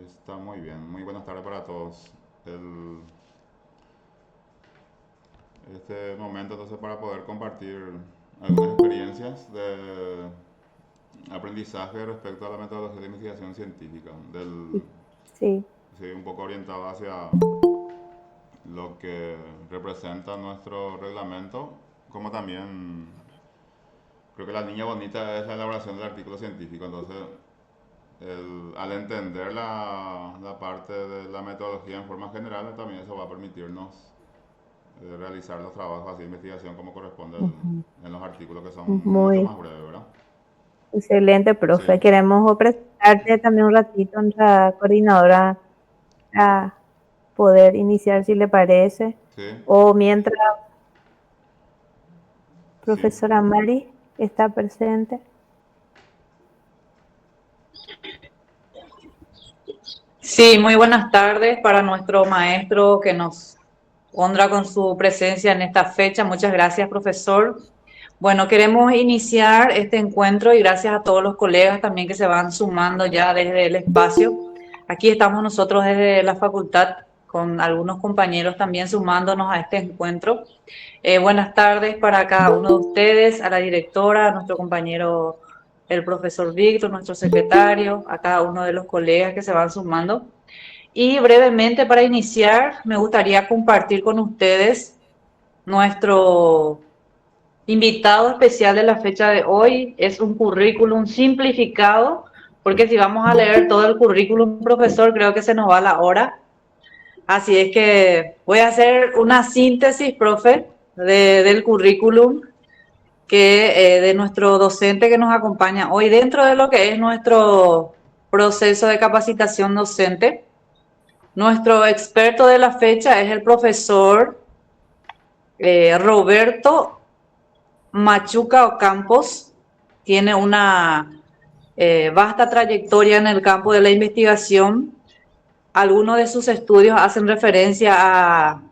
Está muy bien. Muy buenas tardes para todos. El, este momento entonces para poder compartir algunas experiencias de aprendizaje respecto a la metodología de investigación científica, Sí, sí, un poco orientado hacia lo que representa nuestro reglamento, como también creo que la niña bonita es la elaboración del artículo científico, entonces al entender la parte de la metodología en forma general, también eso va a permitirnos realizar los trabajos así de investigación como corresponde ujú, en los artículos que son mucho muy más breves, ¿verdad? excelente, Sí, profe. Queremos presentarte también un ratito a nuestra coordinadora a poder iniciar, si le parece. sí, O mientras, sí. profesora Mari está presente. Sí, muy buenas tardes para nuestro maestro que nos honra con su presencia en esta fecha. Muchas gracias, profesor. Bueno, queremos iniciar este encuentro y gracias a todos los colegas también que se van sumando ya desde el espacio. Aquí estamos nosotros desde la facultad con algunos compañeros también sumándonos a este encuentro. Buenas tardes para cada uno de ustedes, a la directora, a nuestro compañero, el profesor Víctor, nuestro secretario, a cada uno de los colegas que se van sumando. Y brevemente, para iniciar, me gustaría compartir con ustedes nuestro invitado especial de la fecha de hoy. Es un currículum simplificado, porque si vamos a leer todo el currículum, profesor, creo que se nos va la hora. Así es que voy a hacer una síntesis, profe, del currículum de nuestro docente que nos acompaña hoy dentro de lo que es nuestro proceso de capacitación docente. Nuestro experto de la fecha es el profesor Roberto Machuca Ocampos. Tiene una vasta trayectoria en el campo de la investigación. Algunos de sus estudios hacen referencia a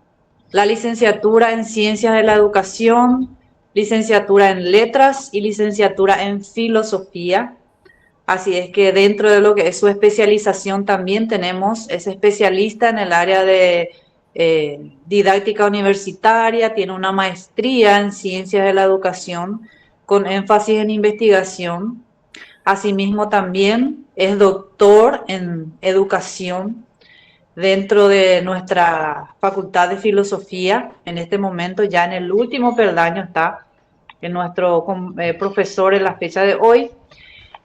la licenciatura en Ciencias de la Educación, licenciatura en Letras y licenciatura en Filosofía. Así es que dentro de lo que es su especialización también tenemos, es especialista en el área de didáctica universitaria, tiene una maestría en Ciencias de la Educación con énfasis en investigación. Asimismo también es doctor en educación dentro de nuestra Facultad de Filosofía. En este momento ya en el último peldaño está en nuestro profesor en la fecha de hoy.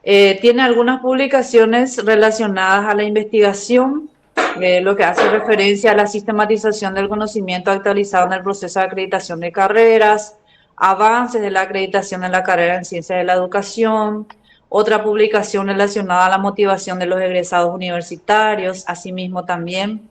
Tiene algunas publicaciones relacionadas a la investigación, lo que hace referencia a la sistematización del conocimiento actualizado en el proceso de acreditación de carreras, avances de la acreditación en la carrera en ciencias de la educación, otra publicación relacionada a la motivación de los egresados universitarios, asimismo también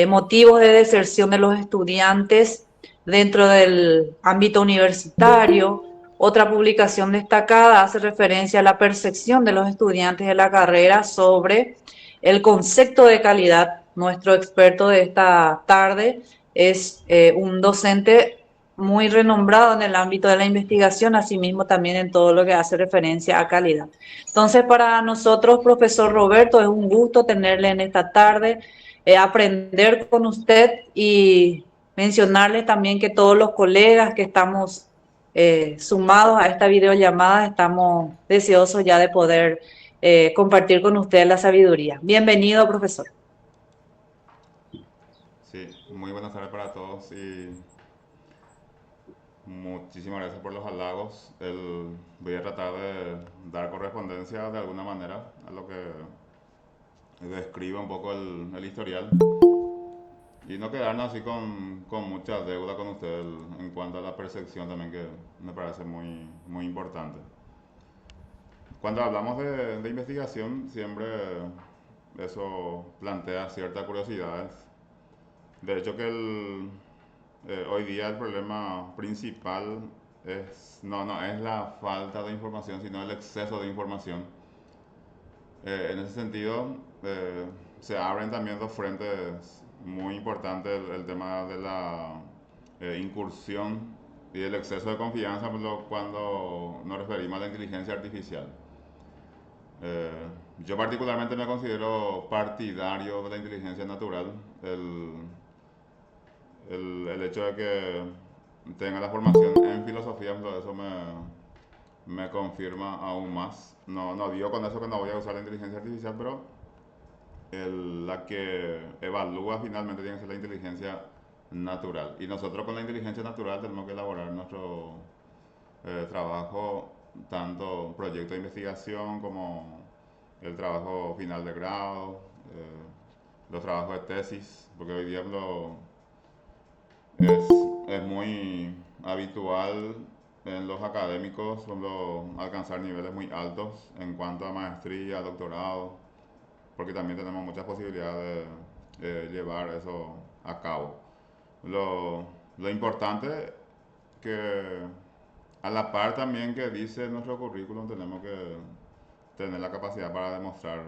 motivos de deserción de los estudiantes dentro del ámbito universitario. Otra publicación destacada hace referencia a la percepción de los estudiantes de la carrera sobre el concepto de calidad. Nuestro experto de esta tarde es un docente muy renombrado en el ámbito de la investigación, asimismo también en todo lo que hace referencia a calidad. Entonces, para nosotros, profesor Roberto, es un gusto tenerle en esta tarde, aprender con usted y mencionarle también que todos los colegas que estamos sumados a esta videollamada estamos deseosos ya de poder compartir con usted la sabiduría. Bienvenido, profesor. Sí, muy buenas tardes para todos y muchísimas gracias por los halagos. Voy a tratar de dar correspondencia de alguna manera a lo que describe un poco el historial y no quedarnos así con mucha deuda con usted en cuanto a la percepción también que me parece muy importante. Cuando hablamos de investigación siempre eso plantea ciertas curiosidades. De hecho que hoy día el problema principal no es la falta de información, sino el exceso de información. En ese sentido, se abren también dos frentes muy importantes, el tema de la incursión y el exceso de confianza cuando nos referimos a la inteligencia artificial. Eh, Yo particularmente me considero partidario de la inteligencia natural. El, el hecho de que tenga la formación en filosofía, eso me confirma aún más. No, no digo con eso que no voy a usar la inteligencia artificial, pero la que evalúa finalmente tiene que ser la inteligencia natural. Y nosotros con la inteligencia natural tenemos que elaborar nuestro trabajo, tanto proyecto de investigación como el trabajo final de grado, los trabajos de tesis, porque hoy día es, es muy habitual en los académicos alcanzar niveles muy altos en cuanto a maestría, doctorado, porque también tenemos muchas posibilidades de llevar eso a cabo. Lo importante que a la par también que dice nuestro currículum tenemos que tener la capacidad para demostrar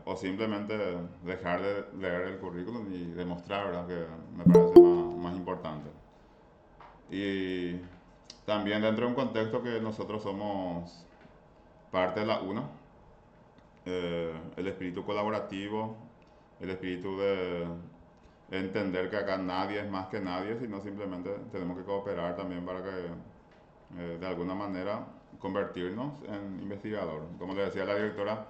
o simplemente dejar de leer el currículum y demostrar, ¿verdad? Que me parece más importante. Y también dentro de un contexto que nosotros somos parte de la UNA, el espíritu colaborativo, el espíritu de entender que acá nadie es más que nadie, sino simplemente tenemos que cooperar también para que de alguna manera convertirnos en investigador. Como le decía la directora,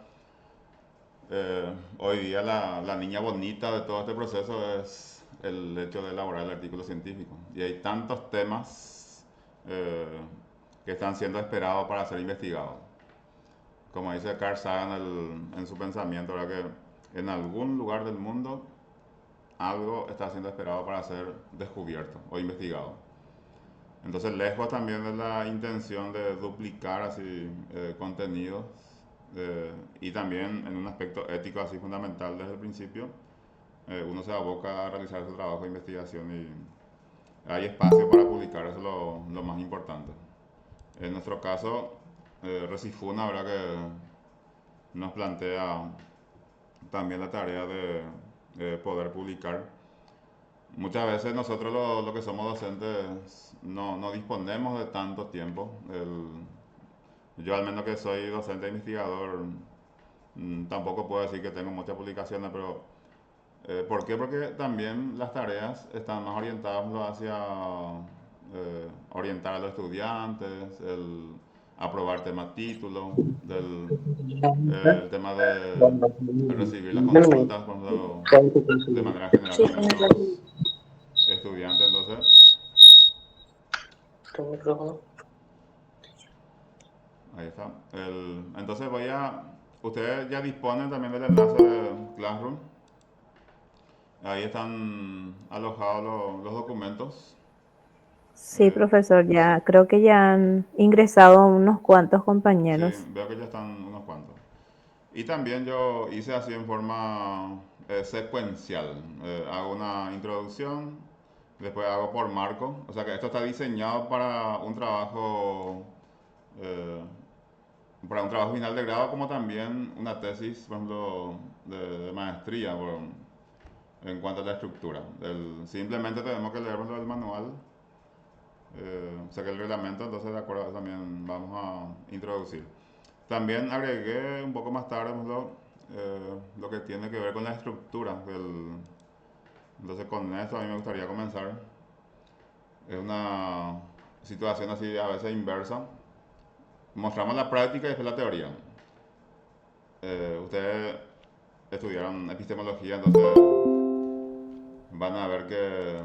hoy día la niña bonita de todo este proceso es el hecho de elaborar el artículo científico. Y hay tantos temas eh, que están siendo esperados para ser investigados. Como dice Carl Sagan en su pensamiento, ¿verdad? Que en algún lugar del mundo algo está siendo esperado para ser descubierto o investigado. Entonces, lejos también de la intención de duplicar así contenidos y también en un aspecto ético así fundamental desde el principio, uno se aboca a realizar su trabajo de investigación y hay espacio para publicar, eso es lo más importante. En nuestro caso, Recifuna, ¿verdad? Que nos plantea también la tarea de poder publicar. Muchas veces nosotros lo que somos docentes no disponemos de tanto tiempo. Yo al menos que soy docente e investigador, tampoco puedo decir que tengo muchas publicaciones, pero ¿por qué? Porque también las tareas están más orientadas hacia orientar a los estudiantes, el aprobar tema título, el tema de recibir las consultas, por ejemplo, de manera general Sí, también con los estudiantes. Entonces, el micrófono. ahí está. Entonces ustedes ya disponen también del enlace de Classroom. Ahí están alojados los documentos. Sí, Eh, profesor, ya creo que ya han ingresado unos cuantos sí, compañeros. veo que ya están unos cuantos. Y también yo hice así en forma secuencial. Hago una introducción, después hago por marco. O sea que esto está diseñado eh, para un trabajo final de grado, como también una tesis, por ejemplo, de maestría en cuanto a la estructura. Simplemente tenemos que leer el manual, o sea que el reglamento, entonces de acuerdo a eso también vamos a introducir. También agregué un poco más tarde lo que tiene que ver con la estructura entonces con esto a mí me gustaría comenzar. Es una situación así a veces inversa. Mostramos la práctica y después la teoría. Ustedes estudiaron epistemología, entonces van a ver que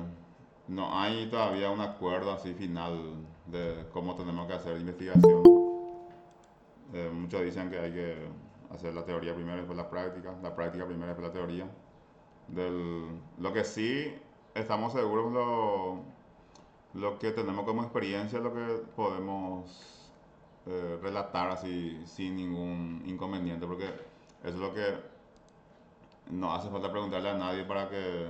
no hay todavía un acuerdo así final de cómo tenemos que hacer investigación. Muchos dicen que hay que hacer la teoría primero y después la práctica primero y después la teoría. Lo que sí estamos seguros, lo que tenemos como experiencia, lo que podemos relatar así sin ningún inconveniente, porque eso es lo que no hace falta preguntarle a nadie para que,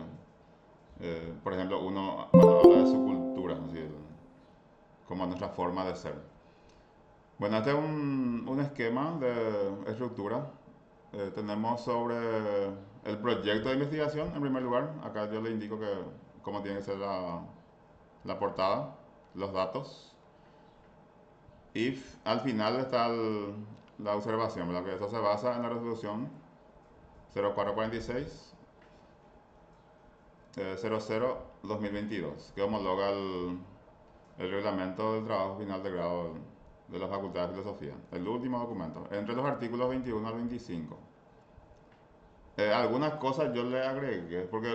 por ejemplo, uno cuando habla de su cultura, así, como nuestra forma de ser. Bueno, este es un esquema de estructura. Tenemos sobre el proyecto de investigación, en primer lugar. Acá yo le indico cómo tiene que ser la portada, los datos. Y al final está la observación, ¿verdad? Que eso se basa en la resolución 0446 00-2022, que homologa el reglamento del trabajo final de grado de la Facultad de Filosofía, el último documento, entre los artículos 21 al 25. Algunas cosas yo le agregué, porque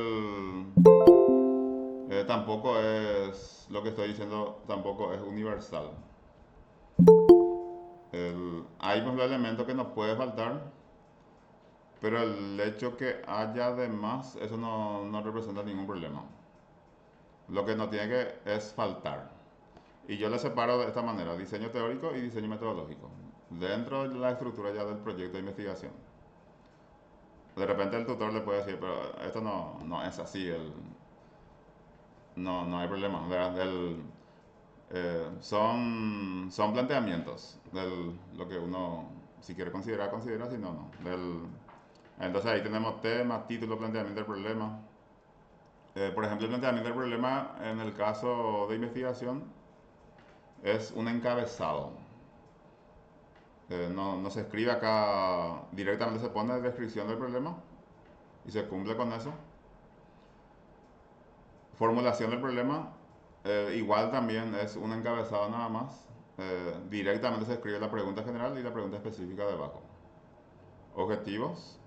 tampoco es, lo que estoy diciendo tampoco es universal. Hay pues, los elementos que nos puede faltar, pero el hecho que haya de más, eso no representa ningún problema. Lo que no tiene que es faltar. Y yo le separo de esta manera, diseño teórico y diseño metodológico, dentro de la estructura ya del proyecto de investigación. De repente el tutor le puede decir, pero esto no es así, no hay problema, ¿verdad? Son planteamientos de lo que uno, si quiere considerar, considera, si no. Entonces ahí tenemos tema, título, planteamiento del problema. Por ejemplo, el planteamiento del problema en el caso de investigación es un encabezado. No se escribe acá, directamente se pone descripción del problema y se cumple con eso. Formulación del problema, igual también es un encabezado nada más. Directamente se escribe la pregunta general y la pregunta específica debajo. Objetivos,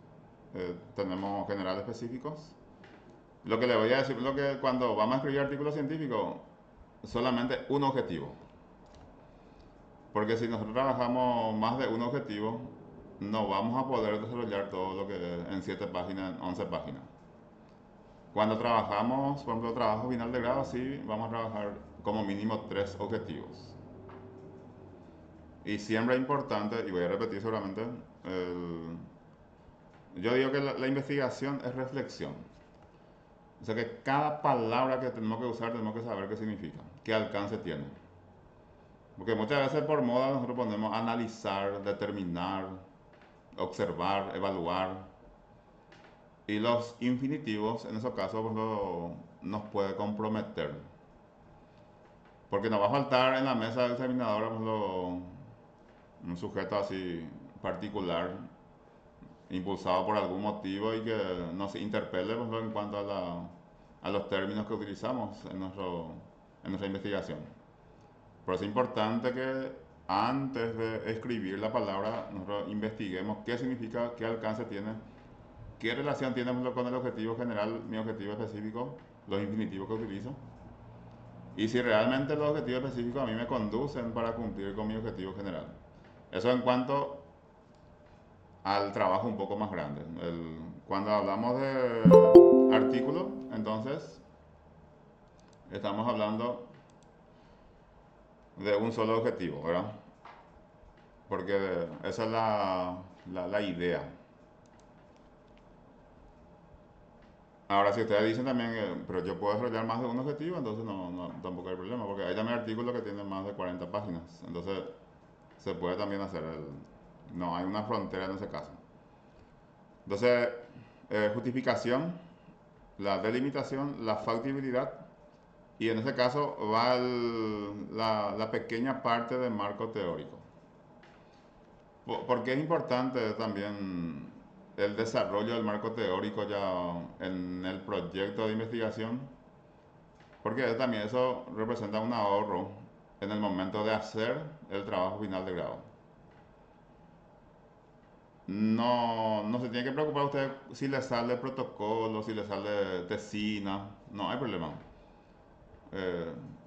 tenemos general específicos. Lo que le voy a decir, lo que cuando vamos a escribir artículos científicos, solamente un objetivo. Porque si nosotros trabajamos más de un objetivo, no vamos a poder desarrollar todo lo que en 7 páginas, en 11 páginas. Cuando trabajamos, por ejemplo, trabajo final de grado, sí, vamos a trabajar como mínimo 3 objetivos. Y siempre es importante, y voy a repetir seguramente, yo digo que la investigación es reflexión. O sea que cada palabra que tenemos que usar tenemos que saber qué significa, qué alcance tiene. Porque muchas veces por moda nosotros ponemos analizar, determinar, observar, evaluar. Y los infinitivos en esos casos pues, nos puede comprometer. Porque nos va a faltar en la mesa del examinador pues, un sujeto así particular, impulsado por algún motivo y que nos interpele pues, en cuanto a los términos que utilizamos en nuestra investigación. Por eso es importante que antes de escribir la palabra nosotros investiguemos qué significa, qué alcance tiene, qué relación tiene con el objetivo general, mi objetivo específico, los infinitivos que utilizo. Y si realmente los objetivos específicos a mí me conducen para cumplir con mi objetivo general. Eso en cuanto al trabajo un poco más grande. Cuando hablamos de artículo, entonces estamos hablando de un solo objetivo, ¿verdad? Porque esa es la idea. Ahora, si ustedes dicen también, pero yo puedo desarrollar más de un objetivo, entonces tampoco hay problema, porque hay también artículos que tienen más de 40 páginas. Entonces, se puede también hacer no hay una frontera en ese caso. Entonces, justificación, la delimitación, la factibilidad, y en ese caso va la pequeña parte del marco teórico. Porque es importante también el desarrollo del marco teórico ya en el proyecto de investigación, porque también eso representa un ahorro en el momento de hacer el trabajo final de grado. No se tiene que preocupar usted si le sale protocolo, si le sale tesina, no hay problema.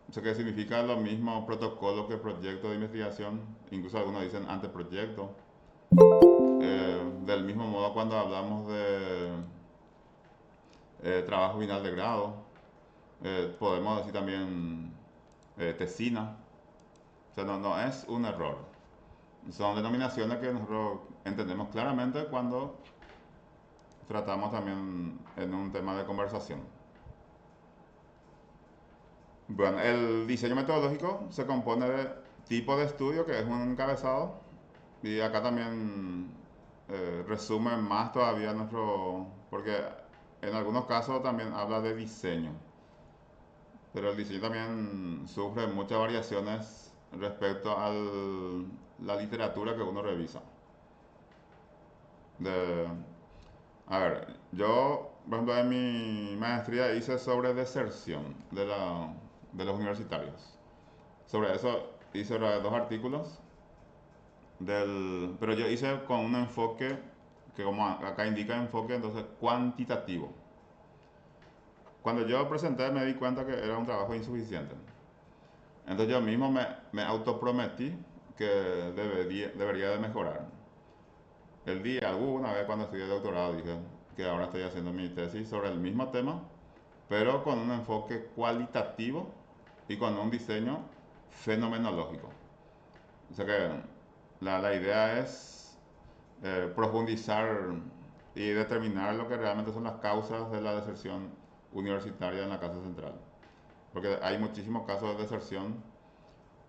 Eso que significa lo mismo protocolo que proyecto de investigación, incluso algunos dicen anteproyecto. Del mismo modo cuando hablamos de trabajo final de grado, podemos decir también tesina. O sea, no es un error. Son denominaciones que nosotros entendemos claramente cuando tratamos también en un tema de conversación. Bueno, el diseño metodológico se compone de tipo de estudio, que es un encabezado, y acá también resume más todavía porque en algunos casos también habla de diseño, pero el diseño también sufre muchas variaciones respecto a la literatura que uno revisa. De, a ver, yo, por ejemplo, en mi maestría hice sobre deserción de los universitarios. Sobre eso hice dos artículos, pero yo hice con un enfoque que como acá indica enfoque, entonces cuantitativo. Cuando yo presenté me di cuenta que era un trabajo insuficiente. Entonces yo mismo me autoprometí que debería de mejorar. El día, alguna vez cuando estudié doctorado, dije que ahora estoy haciendo mi tesis sobre el mismo tema, pero con un enfoque cualitativo y con un diseño fenomenológico. O sea que la idea es profundizar y determinar lo que realmente son las causas de la deserción universitaria en la Casa Central. Porque hay muchísimos casos de deserción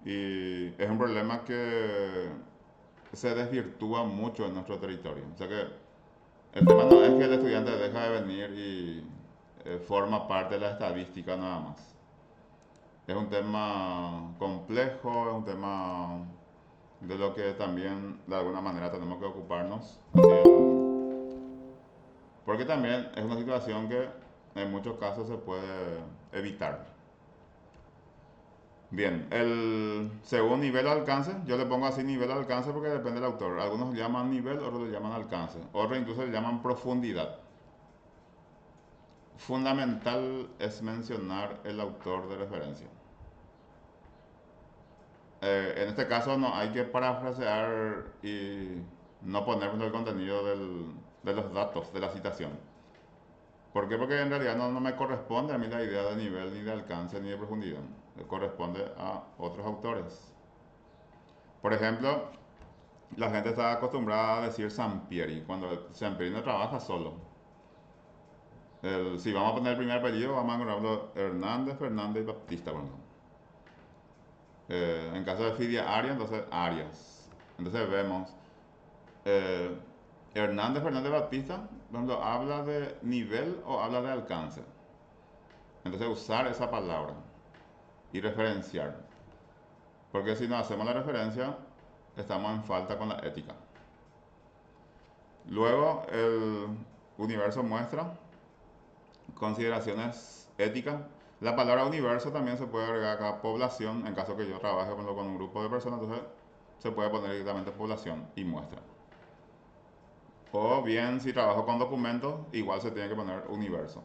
y es un problema que se desvirtúa mucho en nuestro territorio. O sea que el tema no es que el estudiante deja de venir y forma parte de la estadística nada más. Es un tema complejo, es un tema de lo que también de alguna manera tenemos que ocuparnos. Porque también es una situación que en muchos casos se puede evitar. Bien, según nivel de alcance, yo le pongo así nivel de alcance porque depende del autor. Algunos le llaman nivel, otros le llaman alcance. Otros incluso le llaman profundidad. Fundamental es mencionar el autor de referencia. En este caso no hay que parafrasear y no poner el contenido de los datos de la citación. ¿Por qué? Porque en realidad no me corresponde a mí la idea de nivel, ni de alcance, ni de profundidad. Le corresponde a otros autores. Por ejemplo, la gente está acostumbrada a decir Sampieri, cuando Sampieri no trabaja solo. Si vamos a poner el primer apellido, vamos a encontrarlo Hernández, Fernández y Baptista, por ejemplo. En caso de Fidia Arias, entonces Arias. Entonces vemos eh, Hernández, Fernández, Baptista, por ejemplo, ¿habla de nivel o habla de alcance? Entonces usar esa palabra y referenciar. Porque si no hacemos la referencia, estamos en falta con la ética. Luego, el universo muestra consideraciones éticas. La palabra universo también se puede agregar acá población, en caso que yo trabaje con un grupo de personas, entonces se puede poner directamente población y muestra. O bien, si trabajo con documentos, igual se tiene que poner universo.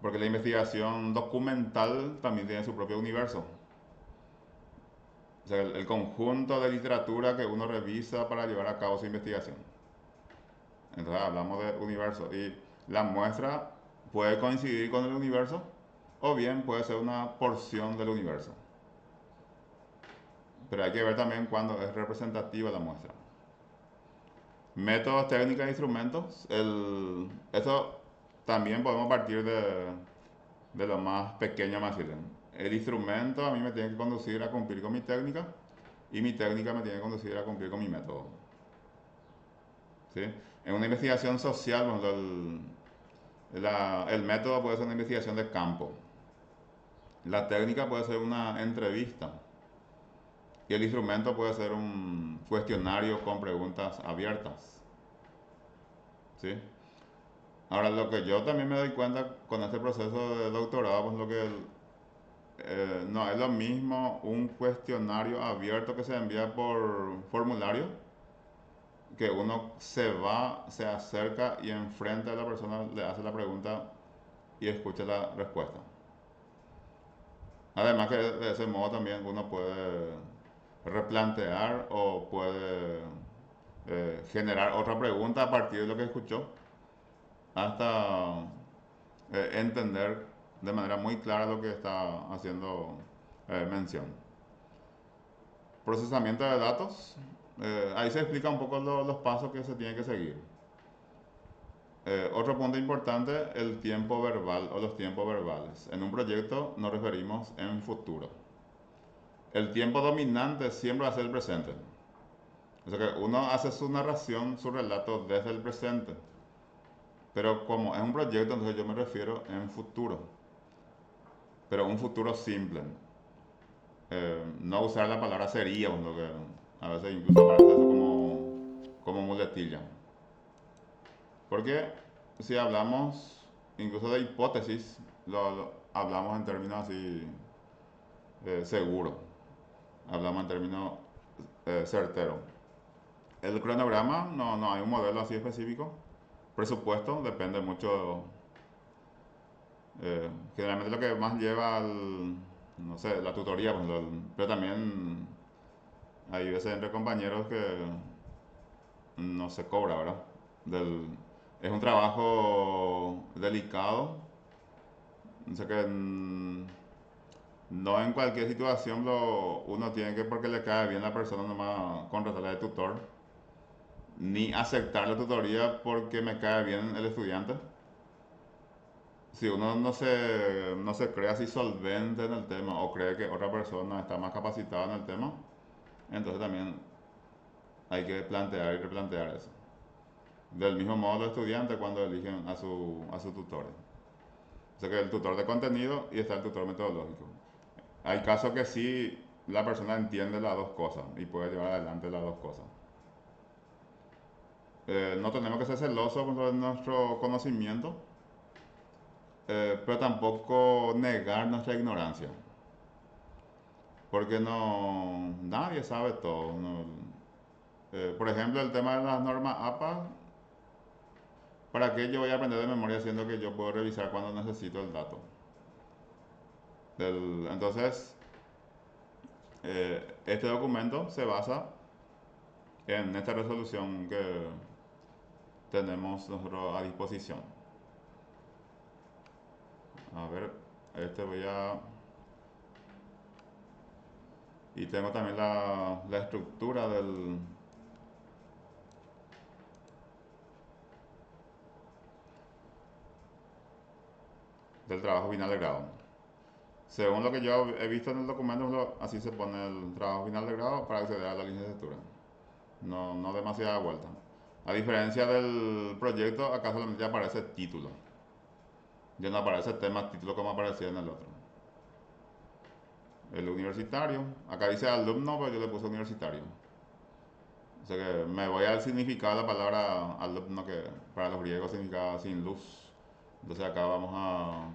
Porque la investigación documental también tiene su propio universo. O sea, el conjunto de literatura que uno revisa para llevar a cabo su investigación. Entonces hablamos de universo. Y la muestra puede coincidir con el universo o bien puede ser una porción del universo. Pero hay que ver también cuándo es representativa la muestra. Métodos, técnicas e instrumentos. Eso también podemos partir de lo más pequeño más fácil. El instrumento a mí me tiene que conducir a cumplir con mi técnica y mi técnica me tiene que conducir a cumplir con mi método. ¿Sí? En una investigación social, el método puede ser una investigación de campo. La técnica puede ser una entrevista. Y el instrumento puede ser un cuestionario con preguntas abiertas. ¿Sí? Ahora, lo que yo también me doy cuenta con este proceso de doctorado, pues lo que no es lo mismo un cuestionario abierto que se envía por formulario, que uno se acerca y enfrente a la persona, le hace la pregunta y escucha la respuesta. Además que de ese modo también uno puede replantear o puede generar otra pregunta a partir de lo que escuchó hasta entender de manera muy clara lo que está haciendo mención. Procesamiento de datos. Ahí se explica un poco los pasos que se tienen que seguir. Otro punto importante, el tiempo verbal o los tiempos verbales. En un proyecto nos referimos en futuro. El tiempo dominante siempre va a ser el presente. O sea que uno hace su narración, su relato desde el presente. Pero como es un proyecto, entonces yo me refiero en futuro. Pero un futuro simple. No usar la palabra sería, lo que a veces incluso parece eso como muletilla. Porque si hablamos incluso de hipótesis, hablamos en términos así seguros, hablamos en términos certeros. El cronograma no hay un modelo así específico. Presupuesto depende mucho. Generalmente lo que más lleva al, no sé, la tutoría, pues, pero también hay veces entre compañeros que no se cobra, ¿verdad? Del, es un trabajo delicado. O sea que no en cualquier situación uno tiene que, porque le cae bien la persona, nomás contratarla de tutor, ni aceptar la tutoría porque me cae bien el estudiante. Si uno no se cree así solvente en el tema o cree que otra persona está más capacitada en el tema, entonces también hay que plantear y replantear eso. Del mismo modo los estudiantes cuando eligen a su tutores. O sea que el tutor de contenido y está el tutor metodológico. Hay casos que sí la persona entiende las dos cosas y puede llevar adelante las dos cosas. No tenemos que ser celosos con nuestro conocimiento, pero tampoco negar nuestra ignorancia. Porque no, nadie sabe todo. Por ejemplo, el tema de las normas APA, ¿para qué yo voy a aprender de memoria siendo que yo puedo revisar cuando necesito el dato? Entonces, este documento se basa en esta resolución que tenemos nosotros a disposición. A ver, este voy a... Y tengo también la estructura del trabajo final de grado. Según lo que yo he visto en el documento, así se pone el trabajo final de grado para acceder a la licenciatura. No demasiada vuelta. A diferencia del proyecto, acá solamente aparece título. Ya no aparece tema título como aparecía en el otro. El universitario. Acá dice alumno, pero yo le puse universitario. O sea que me voy al significado de la palabra alumno, que para los griegos significa sin luz. Entonces acá vamos a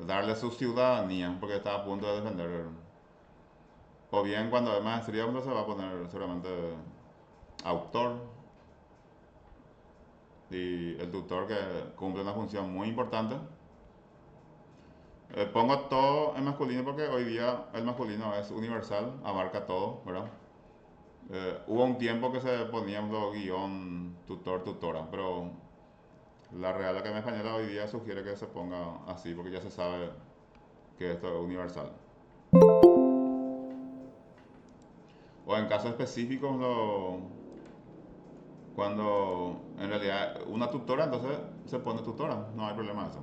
darle su ciudadanía, porque está a punto de defender. O bien cuando es maestría, uno se va a poner seguramente autor y el tutor que cumple una función muy importante. Pongo todo en masculino porque hoy día el masculino es universal, abarca todo, ¿verdad? Hubo un tiempo que se ponían los guión tutor, tutora, pero la Real Academia Española hoy día sugiere que se ponga así porque ya se sabe que esto es universal. O en casos específicos, cuando en realidad una tutora, entonces se pone tutora, no hay problema de eso.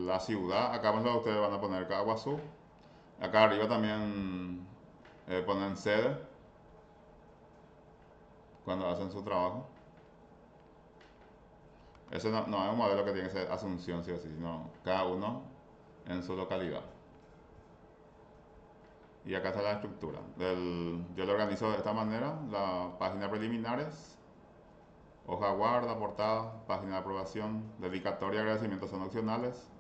La ciudad, acá ustedes van a poner Caguazú. Acá arriba también ponen sede cuando hacen su trabajo. Ese no es un modelo que tiene que ser Asunción, sí o sí, sino cada uno en su localidad. Y acá está la estructura. Yo lo organizo de esta manera: la página preliminares, hoja guarda, portada, página de aprobación, dedicatoria y agradecimientos son opcionales,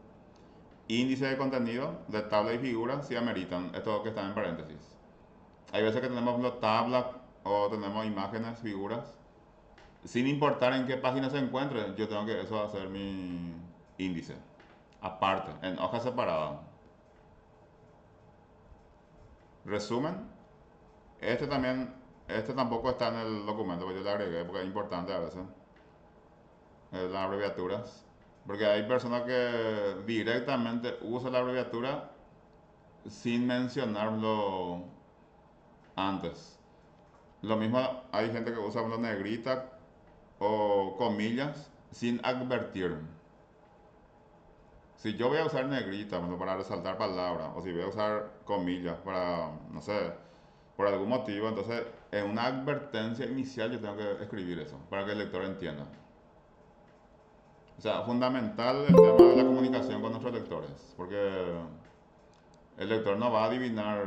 índice de contenido de tabla y figura si ameritan, esto que están en paréntesis. Hay veces que tenemos tabla o tenemos imágenes, figuras, sin importar en qué página se encuentre, yo tengo que eso hacer mi índice, aparte, en hoja separada. Resumen, este también, este tampoco está en el documento, porque yo le agregué porque es importante a veces, las abreviaturas. Porque hay personas que directamente usan la abreviatura sin mencionarlo antes. Lo mismo hay gente que usa una negrita o comillas sin advertir. Si yo voy a usar negrita para resaltar palabras, o si voy a usar comillas para, no sé, por algún motivo, entonces en una advertencia inicial yo tengo que escribir eso para que el lector entienda. O sea, fundamental el tema de la comunicación con nuestros lectores, porque el lector no va a adivinar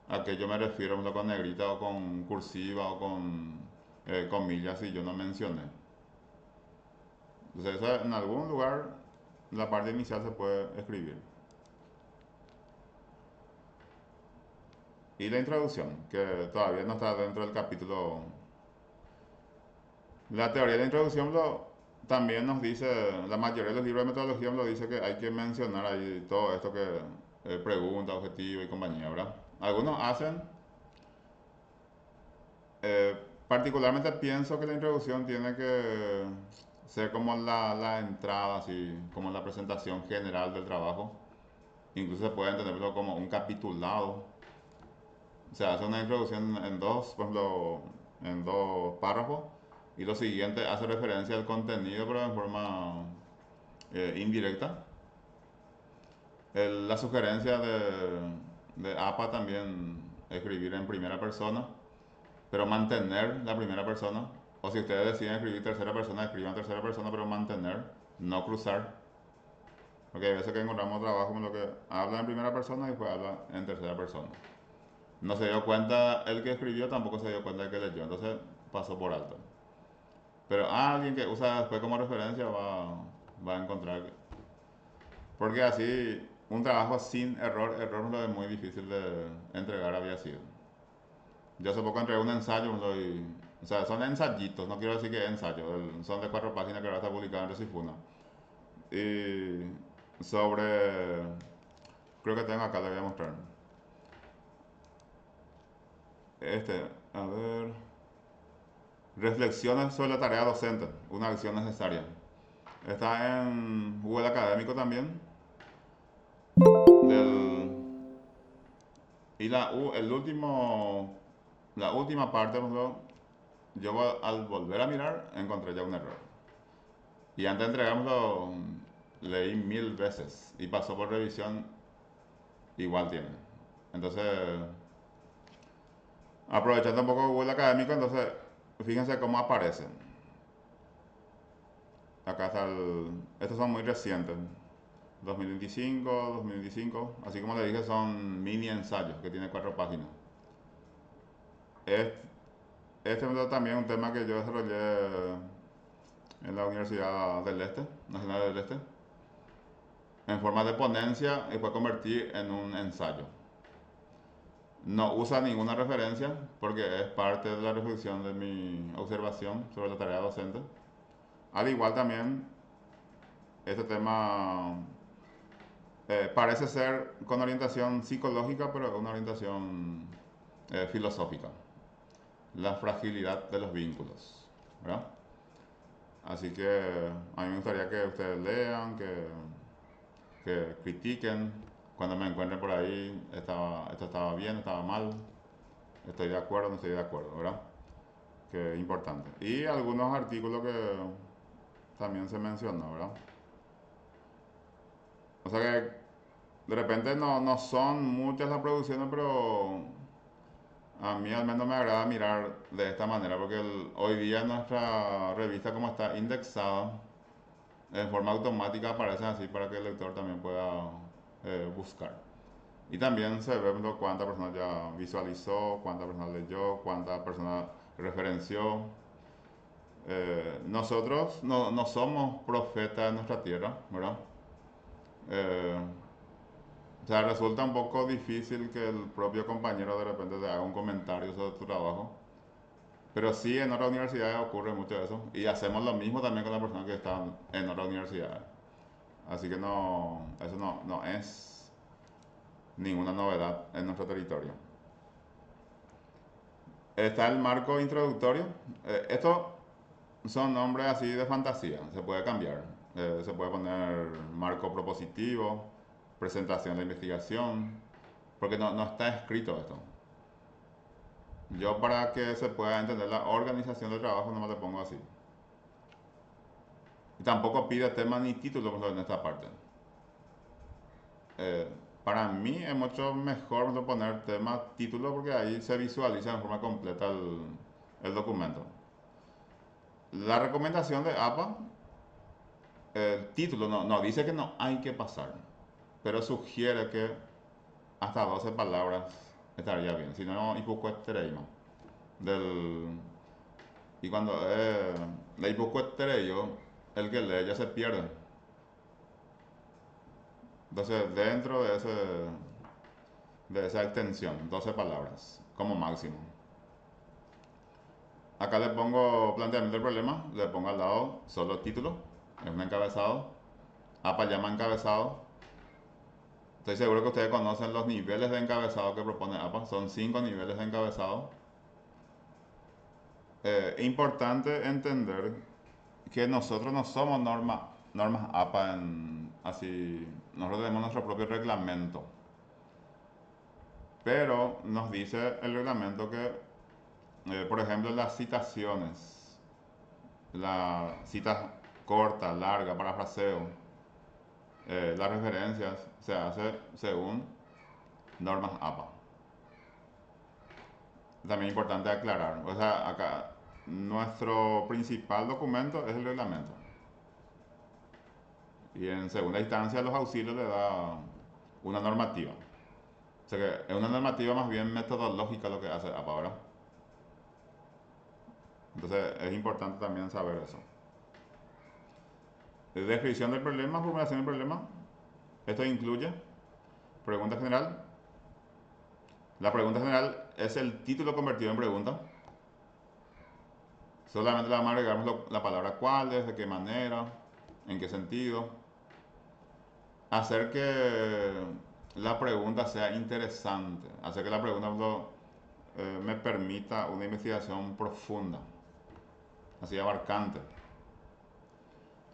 a qué yo me refiero, por ejemplo, con negrita o con cursiva o con comillas si yo no mencioné. Entonces, eso en algún lugar, la parte inicial se puede escribir. Y la introducción, que todavía no está dentro del capítulo. La teoría de la introducción también nos dice, la mayoría de los libros de metodología nos dice que hay que mencionar ahí todo esto que pregunta, objetivo y compañía, ¿verdad? Algunos hacen, eh, particularmente pienso que la introducción tiene que ser como la entrada, así, como la presentación general del trabajo. Incluso se puede entenderlo como un capitulado. O sea, hace una introducción en dos, por ejemplo, en dos párrafos, y lo siguiente hace referencia al contenido, pero en forma indirecta. La sugerencia de APA también escribir en primera persona, pero mantener la primera persona. O si ustedes deciden escribir tercera persona, escriban tercera persona, pero mantener, no cruzar. Porque hay veces que encontramos trabajo en lo que habla en primera persona y después habla en tercera persona. No se dio cuenta el que escribió, tampoco se dio cuenta el que leyó, entonces pasó por alto. Pero alguien que usa después como referencia va a encontrar. Porque así, un trabajo sin error no es muy difícil de entregar había sido. Yo hace poco entregué un ensayo, o sea, son ensayitos, no quiero decir que es ensayo, son de 4 páginas que ahora está publicado en Resifuna. Y sobre, creo que tengo acá, le voy a mostrar. A ver, reflexiones sobre la tarea docente, una acción necesaria. Está en Google Académico también. Del, y la última parte, por ejemplo, yo al volver a mirar encontré ya un error. Y antes de entregármelo, leí 1000 veces y pasó por revisión, igual tiene. Entonces, aprovechando un poco Google Académico, entonces, fíjense cómo aparecen. Acá está estos son muy recientes. 2025, 2025, así como le dije, son mini ensayos que tiene 4 páginas. Este, este también es un tema que yo desarrollé en la Universidad del Este, Nacional del Este, en forma de ponencia y fue convertir en un ensayo. No usa ninguna referencia porque es parte de la reflexión de mi observación sobre la tarea docente. Al igual también, este tema parece ser con orientación psicológica, pero es una orientación filosófica. La fragilidad de los vínculos, ¿verdad? Así que a mí me gustaría que ustedes lean, que critiquen, cuando me encuentren por ahí, esto estaba bien, estaba mal, estoy de acuerdo, no estoy de acuerdo, ¿verdad? Que es importante. Y algunos artículos que también se mencionó, ¿verdad? O sea que de repente no son muchas las producciones, pero a mí al menos me agrada mirar de esta manera, porque hoy día nuestra revista como está indexada, en forma automática aparecen así para que el lector también pueda buscar. Y también se ve cuántas personas ya visualizó, cuántas personas leyó, cuántas personas referenció. Nosotros no somos profetas de nuestra tierra, ¿verdad? Eh, o sea, resulta un poco difícil que el propio compañero de repente te haga un comentario sobre tu trabajo. Pero sí, en otras universidades ocurre mucho eso. Y hacemos lo mismo también con las personas que están en otras universidades. Así que eso no es ninguna novedad en nuestro territorio. Está el marco introductorio. Estos son nombres así de fantasía, se puede cambiar. Se puede poner marco propositivo, presentación de investigación, porque no está escrito esto. Yo para que se pueda entender la organización del trabajo no me lo pongo así. Y tampoco pide tema ni título en esta parte. Eh, para mí es mucho mejor poner tema, título, porque ahí se visualiza en forma completa el documento. La recomendación de APA, el título no dice que no hay que pasar, pero sugiere que hasta 12 palabras estaría bien. Si no, hipocuestereima. Del, y cuando la hipocuestereio, el que lee ya se pierde. Entonces, dentro de esa extensión, 12 palabras, como máximo. Acá le pongo planteamiento del problema, le pongo al lado solo título, es un encabezado. APA llama encabezado. Estoy seguro que ustedes conocen los niveles de encabezado que propone APA, son 5 niveles de encabezado. Importante entender que nosotros no somos normas APA así, nosotros tenemos nuestro propio reglamento. Pero nos dice el reglamento que, por ejemplo, las citaciones, las citas cortas, largas, parafraseo, las referencias se hace según normas APA. También es importante aclarar, o sea, acá nuestro principal documento es el reglamento. Y en segunda instancia los auxilios le da una normativa. O sea que es una normativa más bien metodológica lo que hace APA, ¿verdad? Entonces es importante también saber eso. Descripción del problema, formulación del problema. Esto incluye pregunta general. La pregunta general es el título convertido en pregunta. Solamente le vamos a agregar la palabra cuáles, de qué manera, en qué sentido. Hacer que la pregunta sea interesante. Hacer que la pregunta me permita una investigación profunda, así abarcante.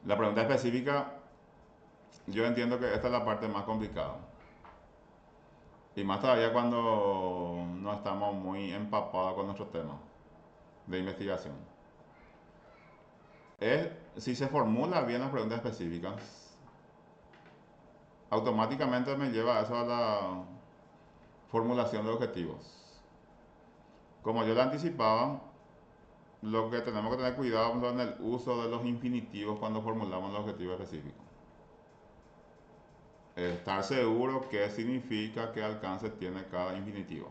La pregunta específica, yo entiendo que esta es la parte más complicada. Y más todavía cuando no estamos muy empapados con nuestros temas de investigación. Es si se formula bien las preguntas específicas, automáticamente me lleva a eso a la formulación de objetivos. Como yo le anticipaba, lo que tenemos que tener cuidado es en el uso de los infinitivos cuando formulamos el objetivo específico. Estar seguro qué significa, qué alcance tiene cada infinitivo.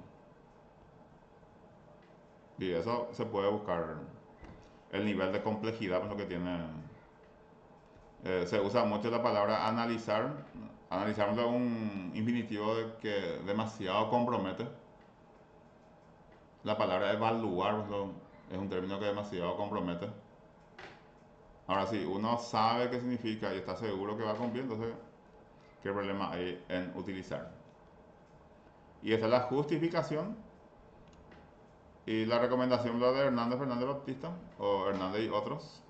Y eso se puede buscar el nivel de complejidad, pues lo que tiene. Se usa mucho la palabra analizar. Analizar es un infinitivo de que demasiado compromete. La palabra evaluar pues es un término que demasiado compromete. Ahora, si uno sabe qué significa y está seguro que va a cumplir, entonces, ¿qué problema hay en utilizar? Y esta es la justificación y la recomendación lo de Hernández Fernández Baptista o Hernández y otros.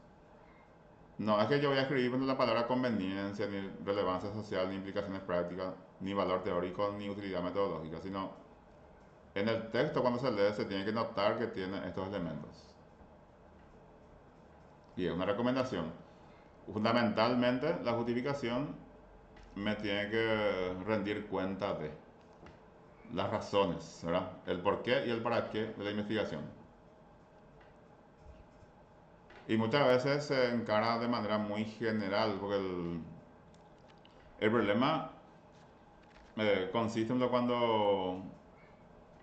No es que yo voy a escribir la palabra conveniencia, ni relevancia social, ni implicaciones prácticas, ni valor teórico, ni utilidad metodológica, sino en el texto cuando se lee se tiene que notar que tiene estos elementos. Y es una recomendación. Fundamentalmente la justificación me tiene que rendir cuenta de las razones, ¿verdad? El por qué y el para qué de la investigación. Y muchas veces se encara de manera muy general, porque el problema consiste en cuando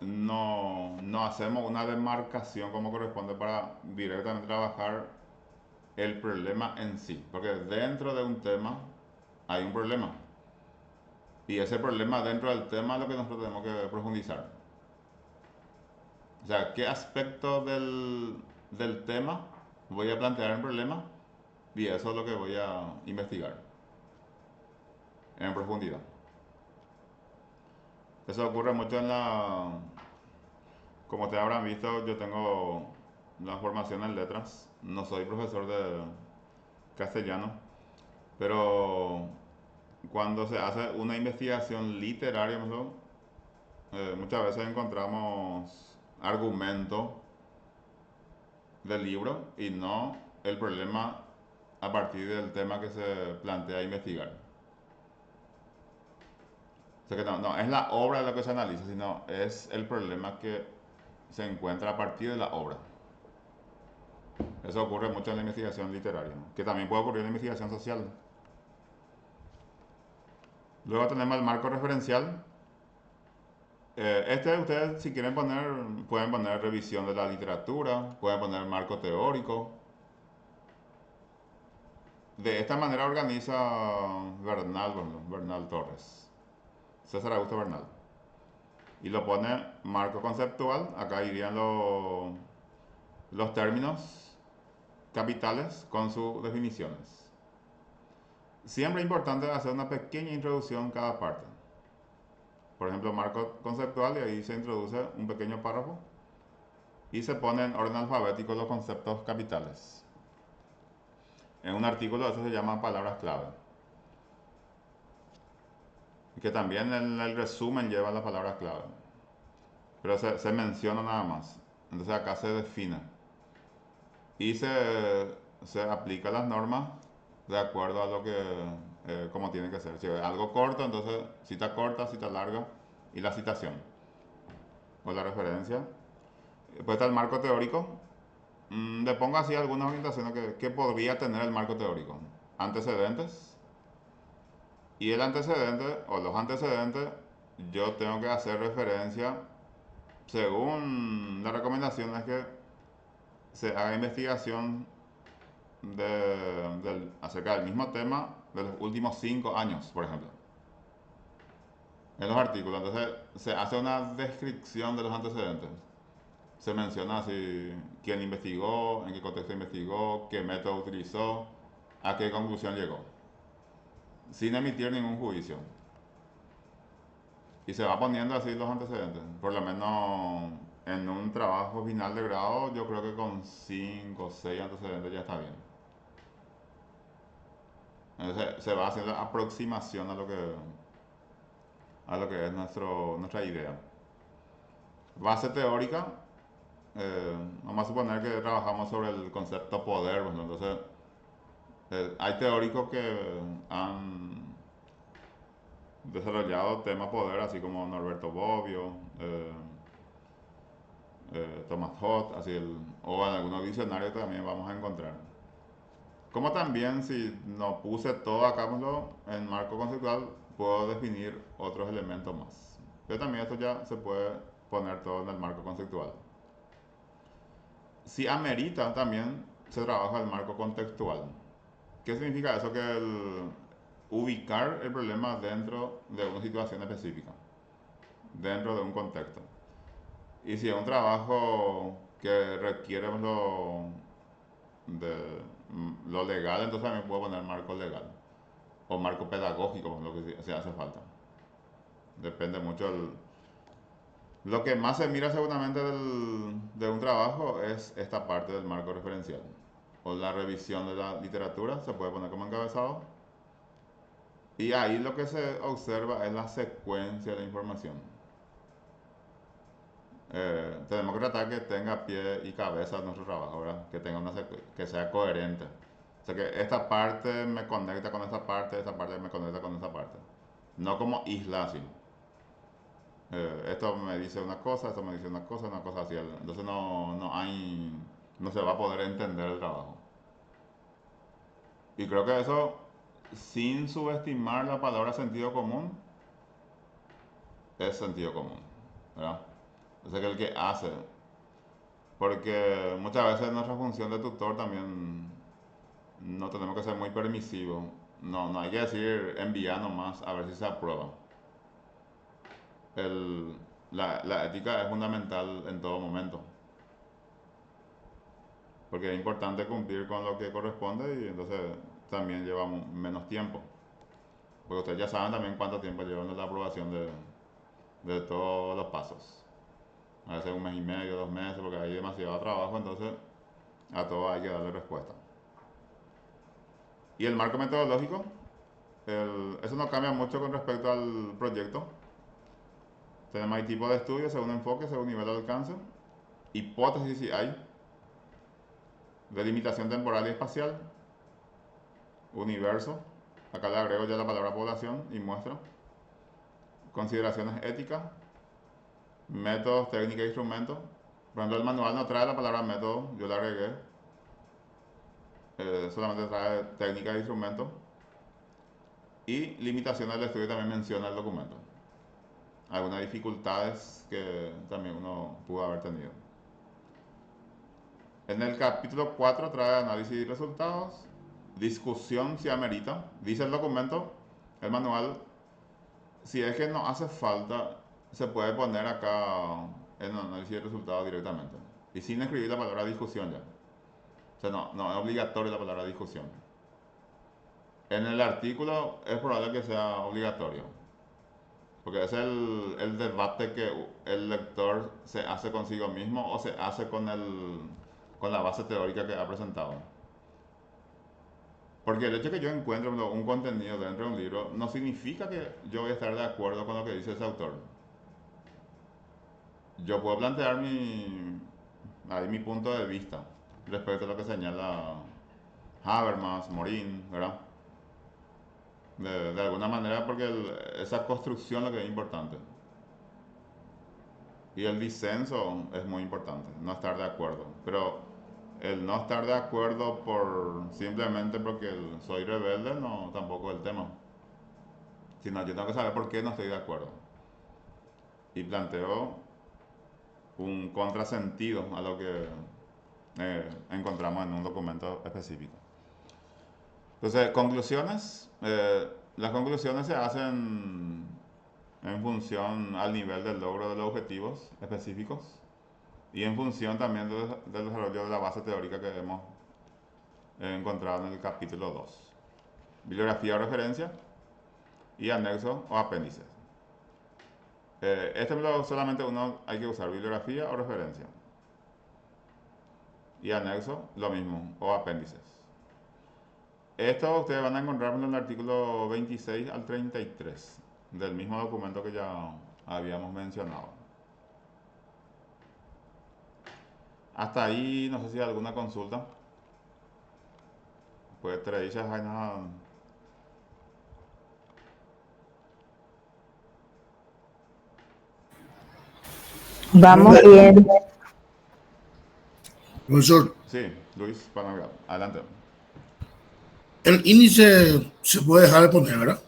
no hacemos una demarcación como corresponde para directamente trabajar el problema en sí. Porque dentro de un tema hay un problema. Y ese problema dentro del tema es lo que nosotros tenemos que profundizar. O sea, ¿qué aspecto del tema voy a plantear en problema? Y eso es lo que voy a investigar en profundidad. Eso ocurre mucho como ustedes habrán visto, yo tengo la formación en letras. No soy profesor de castellano, pero cuando se hace una investigación literaria, muchas veces encontramos argumentos del libro y no el problema a partir del tema que se plantea investigar. O sea que no es la obra lo que se analiza, sino es el problema que se encuentra a partir de la obra. Eso ocurre mucho en la investigación literaria, ¿no? Que también puede ocurrir en la investigación social. Luego tenemos el marco referencial. Ustedes si quieren poner, pueden poner revisión de la literatura, pueden poner marco teórico. De esta manera organiza Bernal, bueno, Bernal Torres, César Augusto Bernal. Y lo pone marco conceptual, acá irían los términos capitales con sus definiciones. Siempre es importante hacer una pequeña introducción en cada parte. Por ejemplo, marco conceptual, y ahí se introduce un pequeño párrafo y se pone en orden alfabético los conceptos capitales. En un artículo eso se llama palabras clave, que también en el resumen lleva las palabras clave, pero se menciona nada más. Entonces acá se define y se aplica las normas de acuerdo a lo que, como tiene que ser. Si es algo corto, entonces cita corta, cita larga y la citación o la referencia. Después está el marco teórico. Le pongo así algunas orientaciones que podría tener el marco teórico. Antecedentes. Y el antecedente o los antecedentes, yo tengo que hacer referencia, según la recomendación, es que se haga investigación acerca del mismo tema de los últimos 5 años, por ejemplo, en los artículos. Entonces se hace una descripción de los antecedentes. Se menciona así quién investigó, en qué contexto investigó, qué método utilizó, a qué conclusión llegó, sin emitir ningún juicio. Y se va poniendo así los antecedentes. Por lo menos en un trabajo final de grado, yo creo que con 5 o 6 antecedentes ya está bien. Entonces se va haciendo aproximación a lo que es nuestra idea. Base teórica, vamos a suponer que trabajamos sobre el concepto poder. Bueno, entonces, hay teóricos que han desarrollado tema poder, así como Norberto Bobbio, Thomas Hobbes, o en algunos diccionarios también vamos a encontrar. Como también, si no puse todo acá en marco conceptual, puedo definir otros elementos más. Pero también esto ya se puede poner todo en el marco conceptual. Si amerita, también se trabaja el marco contextual. ¿Qué significa eso? Que ubicar el problema dentro de una situación específica, dentro de un contexto. Y si es un trabajo que requiere lo legal, entonces también puedo poner marco legal o marco pedagógico, lo que se hace falta. Depende mucho. Lo que más se mira seguramente de un trabajo es esta parte del marco referencial. O la revisión de la literatura, se puede poner como encabezado. Y ahí lo que se observa es la secuencia de la información. Tenemos que tratar que tenga pie y cabeza nuestro trabajo, ¿verdad? Que sea coherente. O sea, que esta parte me conecta con esta parte me conecta con esta parte. No como isla así. Esto me dice una cosa, esto me dice una cosa así. Entonces no se va a poder entender el trabajo. Y creo que eso, sin subestimar la palabra sentido común, es sentido común, ¿verdad? O sea, que el que hace, porque muchas veces nuestra función de tutor también no tenemos que ser muy permisivos. No hay que decir enviar nomás a ver si se aprueba. El, la ética es fundamental en todo momento, porque es importante cumplir con lo que corresponde y entonces también lleva menos tiempo. Porque ustedes ya saben también cuánto tiempo lleva la aprobación de todos los pasos. A veces 1 mes y medio, 2 meses, porque hay demasiado trabajo, entonces a todo hay que darle respuesta. Y el marco metodológico, eso no cambia mucho con respecto al proyecto. Tenemos ahí tipo de estudio, según enfoque, según nivel de alcance. Hipótesis si hay. Delimitación temporal y espacial. Universo. Acá le agrego ya la palabra población y muestra. Consideraciones éticas. Métodos, técnicas e instrumentos. Por ejemplo, el manual no trae la palabra método, yo le agregué. Solamente trae técnicas e instrumentos. Y limitaciones del estudio también menciona el documento. algunas dificultades que también uno pudo haber tenido. En el capítulo 4 trae análisis y resultados, discusión si amerita. Dice el documento, el manual, si es que no hace falta, se puede poner acá en análisis y resultados directamente. Y sin escribir la palabra discusión ya. O sea, no es obligatorio la palabra discusión. En el artículo es probable que sea obligatorio. Porque es el debate que el lector se hace consigo mismo o se hace con la base teórica que ha presentado. Porque el hecho de que yo encuentre un contenido dentro de un libro no significa que yo voy a estar de acuerdo con lo que dice ese autor. Yo puedo plantear mi punto de vista respecto a lo que señala Habermas, Morin, ¿verdad? De alguna manera porque esa construcción es lo que es importante. Y el disenso es muy importante, no estar de acuerdo. Pero el no estar de acuerdo simplemente porque soy rebelde, no, tampoco es el tema. Sino yo tengo que saber por qué no estoy de acuerdo. Y planteo un contrasentido a lo que encontramos en un documento específico. Entonces, conclusiones. Las conclusiones se hacen en función al nivel del logro de los objetivos específicos y en función también del desarrollo de la base teórica que hemos encontrado en el capítulo 2. Bibliografía o referencia y anexos o apéndices. Este solamente uno hay que usar bibliografía o referencia. Y anexo, lo mismo, o apéndices. Esto ustedes van a encontrar en el artículo 26 al 33 del mismo documento que ya habíamos mencionado. Hasta ahí, no sé si hay alguna consulta. Pues Teresa, hay nada. Vamos bien. Profesor, Sí, Luis, para adelante. el índice se puede dejar de poner, ¿verdad?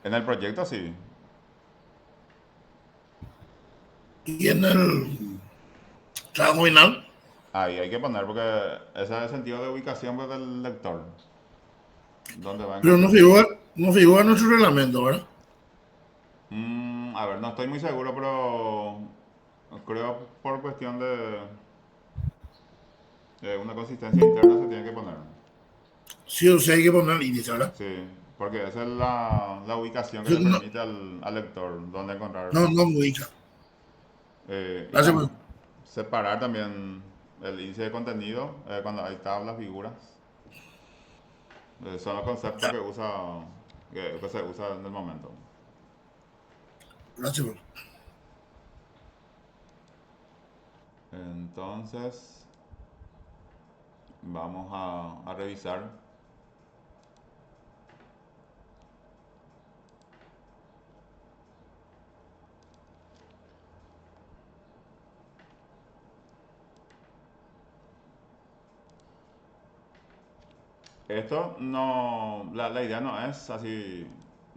En el proyecto sí. Y en el trabajo final, Ahí hay que poner porque ese es el sentido de ubicación pues, del lector. ¿Dónde va a pero encontrar? no figura en nuestro reglamento, ¿verdad? A ver, no estoy muy seguro, pero creo por cuestión de una consistencia interna se tiene que poner. Sí o sí hay que poner el índice, ¿verdad? Sí, porque esa es la ubicación que le Entonces, no, permite al lector dónde encontrar. no me ubica. Y Gracias, pues. separar también el índice de contenido cuando hay tablas, figuras. Son los conceptos que se usa en el momento. Gracias, pues. Entonces, vamos a revisar. Esto no, la idea no es así,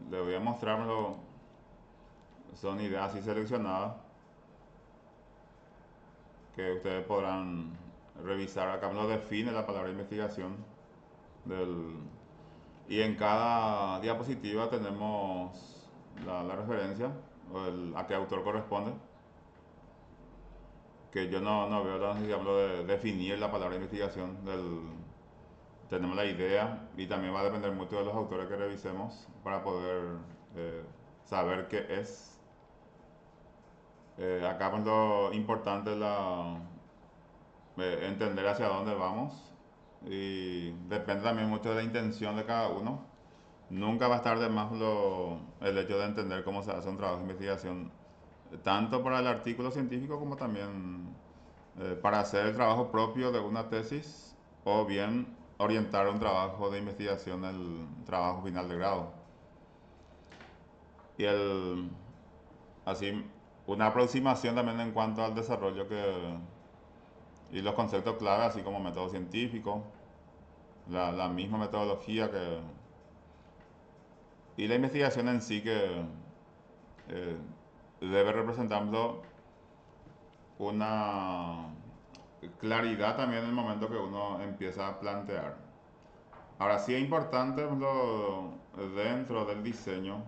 le voy a mostrarlo, son ideas así seleccionadas que ustedes podrán revisar. Acá me lo define la palabra investigación del, y en cada diapositiva tenemos la referencia o a qué autor corresponde, que yo no veo la necesidad de definir la palabra investigación tenemos la idea y también va a depender mucho de los autores que revisemos para poder eh, saber qué es. Acá pues lo importante es entender hacia dónde vamos y depende también mucho de la intención de cada uno. Nunca va a estar de más el hecho de entender cómo se hace un trabajo de investigación, tanto para el artículo científico como también para hacer el trabajo propio de una tesis o bien orientar un trabajo de investigación el trabajo final de grado. Y así una aproximación también en cuanto al desarrollo y los conceptos clave, así como método científico, la misma metodología y la investigación en sí eh, debe representando una claridad también en el momento que uno empieza a plantear. Ahora sí es importante dentro del diseño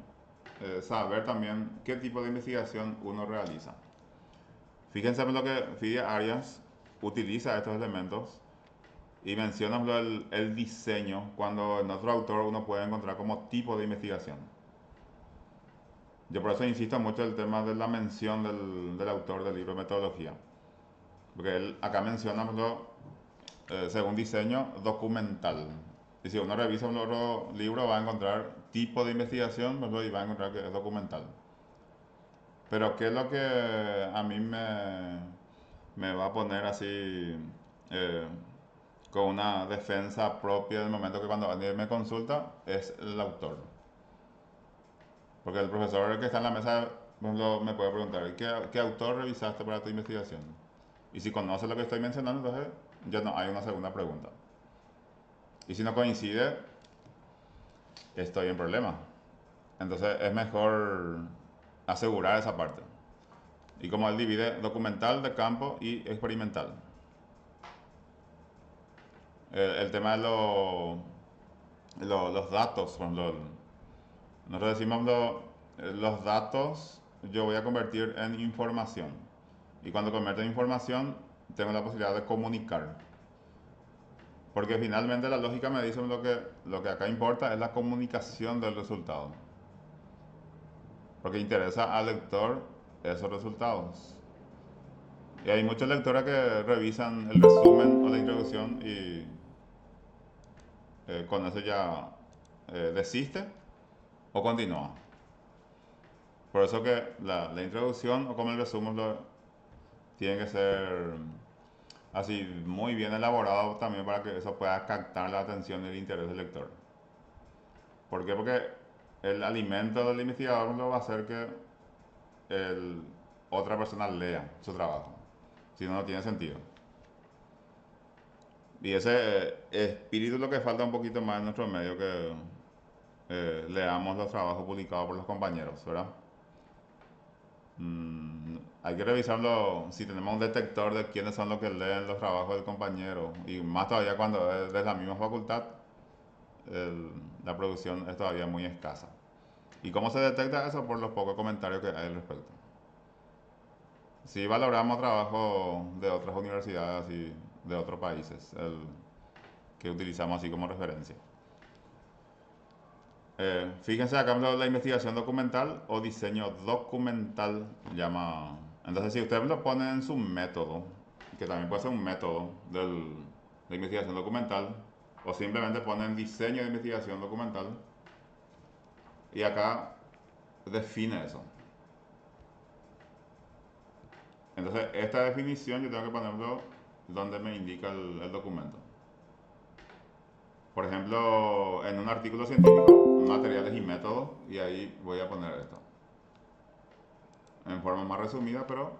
saber también qué tipo de investigación uno realiza. Fíjense en lo que Fide Arias utiliza estos elementos y menciona el diseño cuando en otro autor uno puede encontrar como tipo de investigación. Yo por eso insisto mucho en el tema de la mención del autor del libro de metodología. Porque él acá menciona, según diseño, documental. Y si uno revisa un otro libro va a encontrar tipo de investigación, y va a encontrar que es documental. Pero ¿qué es lo que a mí me va a poner así eh, con una defensa propia del momento que cuando alguien me consulta? Es el autor. Porque el profesor que está en la mesa me puede preguntar, ¿qué autor revisaste para tu investigación? Y si conoce lo que estoy mencionando, entonces ya no hay una segunda pregunta. Y si no coincide, estoy en problema. Entonces es mejor asegurar esa parte. Y como él divide documental de campo y experimental. El tema de los datos, por ejemplo, nosotros decimos los datos yo voy a convertir en información. Y cuando convierto en información, tengo la posibilidad de comunicar. Porque finalmente la lógica me dice lo que acá importa es la comunicación del resultado. Porque interesa al lector esos resultados. Y hay muchos lectores que revisan el resumen o la introducción y con eso ya desiste o continúa. Por eso que la introducción o como el resumen tiene que ser así muy bien elaborado también para que eso pueda captar la atención y el interés del lector. ¿Por qué? Porque el alimento del investigador lo va a hacer que otra persona lea su trabajo. Si no, no tiene sentido. Y ese espíritu es lo que falta un poquito más en nuestro medio, que leamos los trabajos publicados por los compañeros, ¿verdad? Hay que revisarlo si tenemos un detector de quiénes son los que leen los trabajos del compañero. Y más todavía cuando es de la misma facultad, la producción es todavía muy escasa. ¿Y cómo se detecta eso? Por los pocos comentarios que hay al respecto. Si valoramos trabajo de otras universidades y de otros países, que utilizamos así como referencia. Fíjense acá la investigación documental o diseño documental llama. Entonces, si ustedes lo ponen en su método, que también puede ser un método de investigación documental, o simplemente ponen diseño de investigación documental, y acá define eso. Entonces, esta definición yo tengo que ponerlo donde me indica el documento. Por ejemplo, en un artículo científico, materiales y métodos, y ahí voy a poner esto. En forma más resumida, pero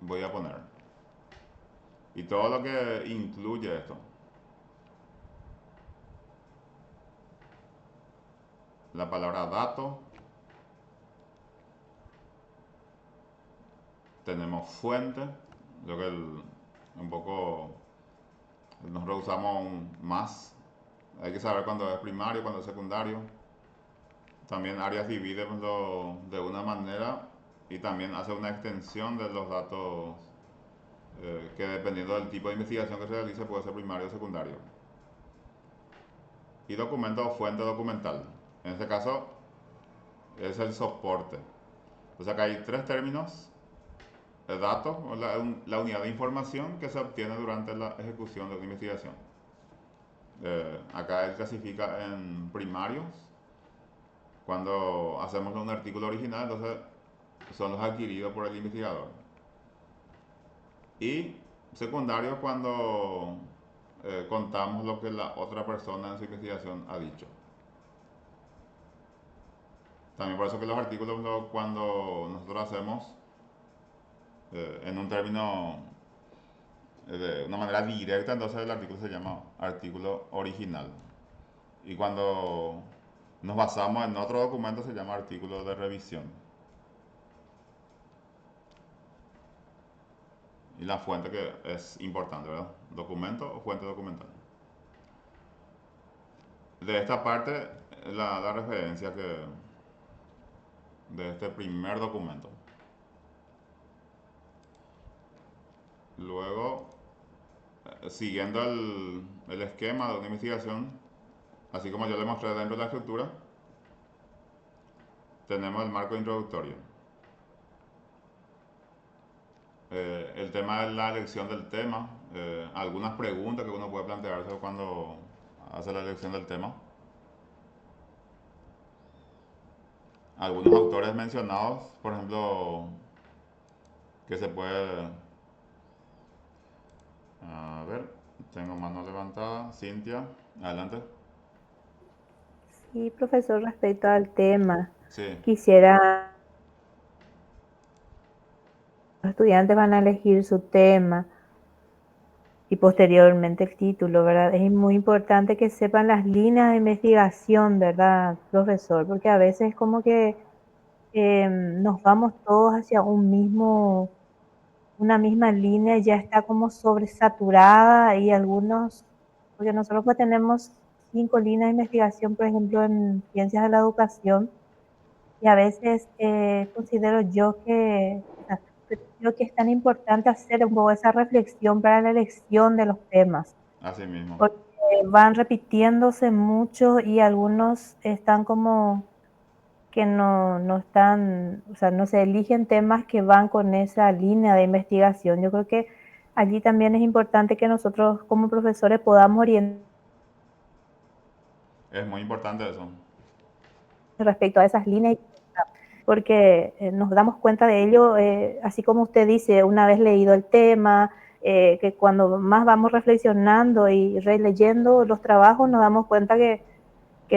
voy a poner. Y todo lo que incluye esto. La palabra dato. Tenemos fuente, lo que un poco nos rehusamos más. Hay que saber cuándo es primario, cuándo es secundario. También Arias divide de una manera y también hace una extensión de los datos que dependiendo del tipo de investigación que se realice puede ser primario o secundario. Y documento o fuente documental. En este caso es el soporte. Entonces acá hay tres términos. El dato, la unidad de información que se obtiene durante la ejecución de una investigación. Acá él clasifica en primarios. Cuando hacemos un artículo original, entonces son los adquiridos por el investigador. Y secundarios cuando contamos lo que la otra persona en su investigación ha dicho. También por eso que los artículos cuando nosotros hacemos en un término de una manera directa, entonces el artículo se llama artículo original. Y cuando nos basamos en otro documento se llama artículo de revisión. y la fuente que es importante, ¿verdad? Documento o fuente documental. De esta parte, la referencia de este primer documento. Luego, siguiendo el esquema de una investigación, así como yo le mostré dentro de la estructura, tenemos el marco introductorio. El tema de la elección del tema, algunas preguntas que uno puede plantearse cuando hace la elección del tema. Algunos autores mencionados, por ejemplo, que se puede... A ver, tengo mano levantada. Cintia, adelante. Sí, profesor, respecto al tema, Sí, quisiera, los estudiantes van a elegir su tema y posteriormente el título, ¿verdad? Es muy importante que sepan las líneas de investigación, ¿verdad, profesor? Porque a veces como que nos vamos todos hacia una misma línea, ya está como sobresaturada y algunos, porque nosotros pues tenemos 5 líneas de investigación, por ejemplo, en ciencias de la educación, y a veces considero yo que, o sea, creo que es tan importante hacer un poco esa reflexión para la elección de los temas, así mismo. porque van repitiéndose mucho y algunos están como que no están, o sea, no se eligen temas que van con esa línea de investigación. Yo creo que allí también es importante que nosotros como profesores podamos orientar Es muy importante eso. respecto a esas líneas, porque nos damos cuenta de ello, así como usted dice, una vez leído el tema, que cuando más vamos reflexionando y releyendo los trabajos, nos damos cuenta que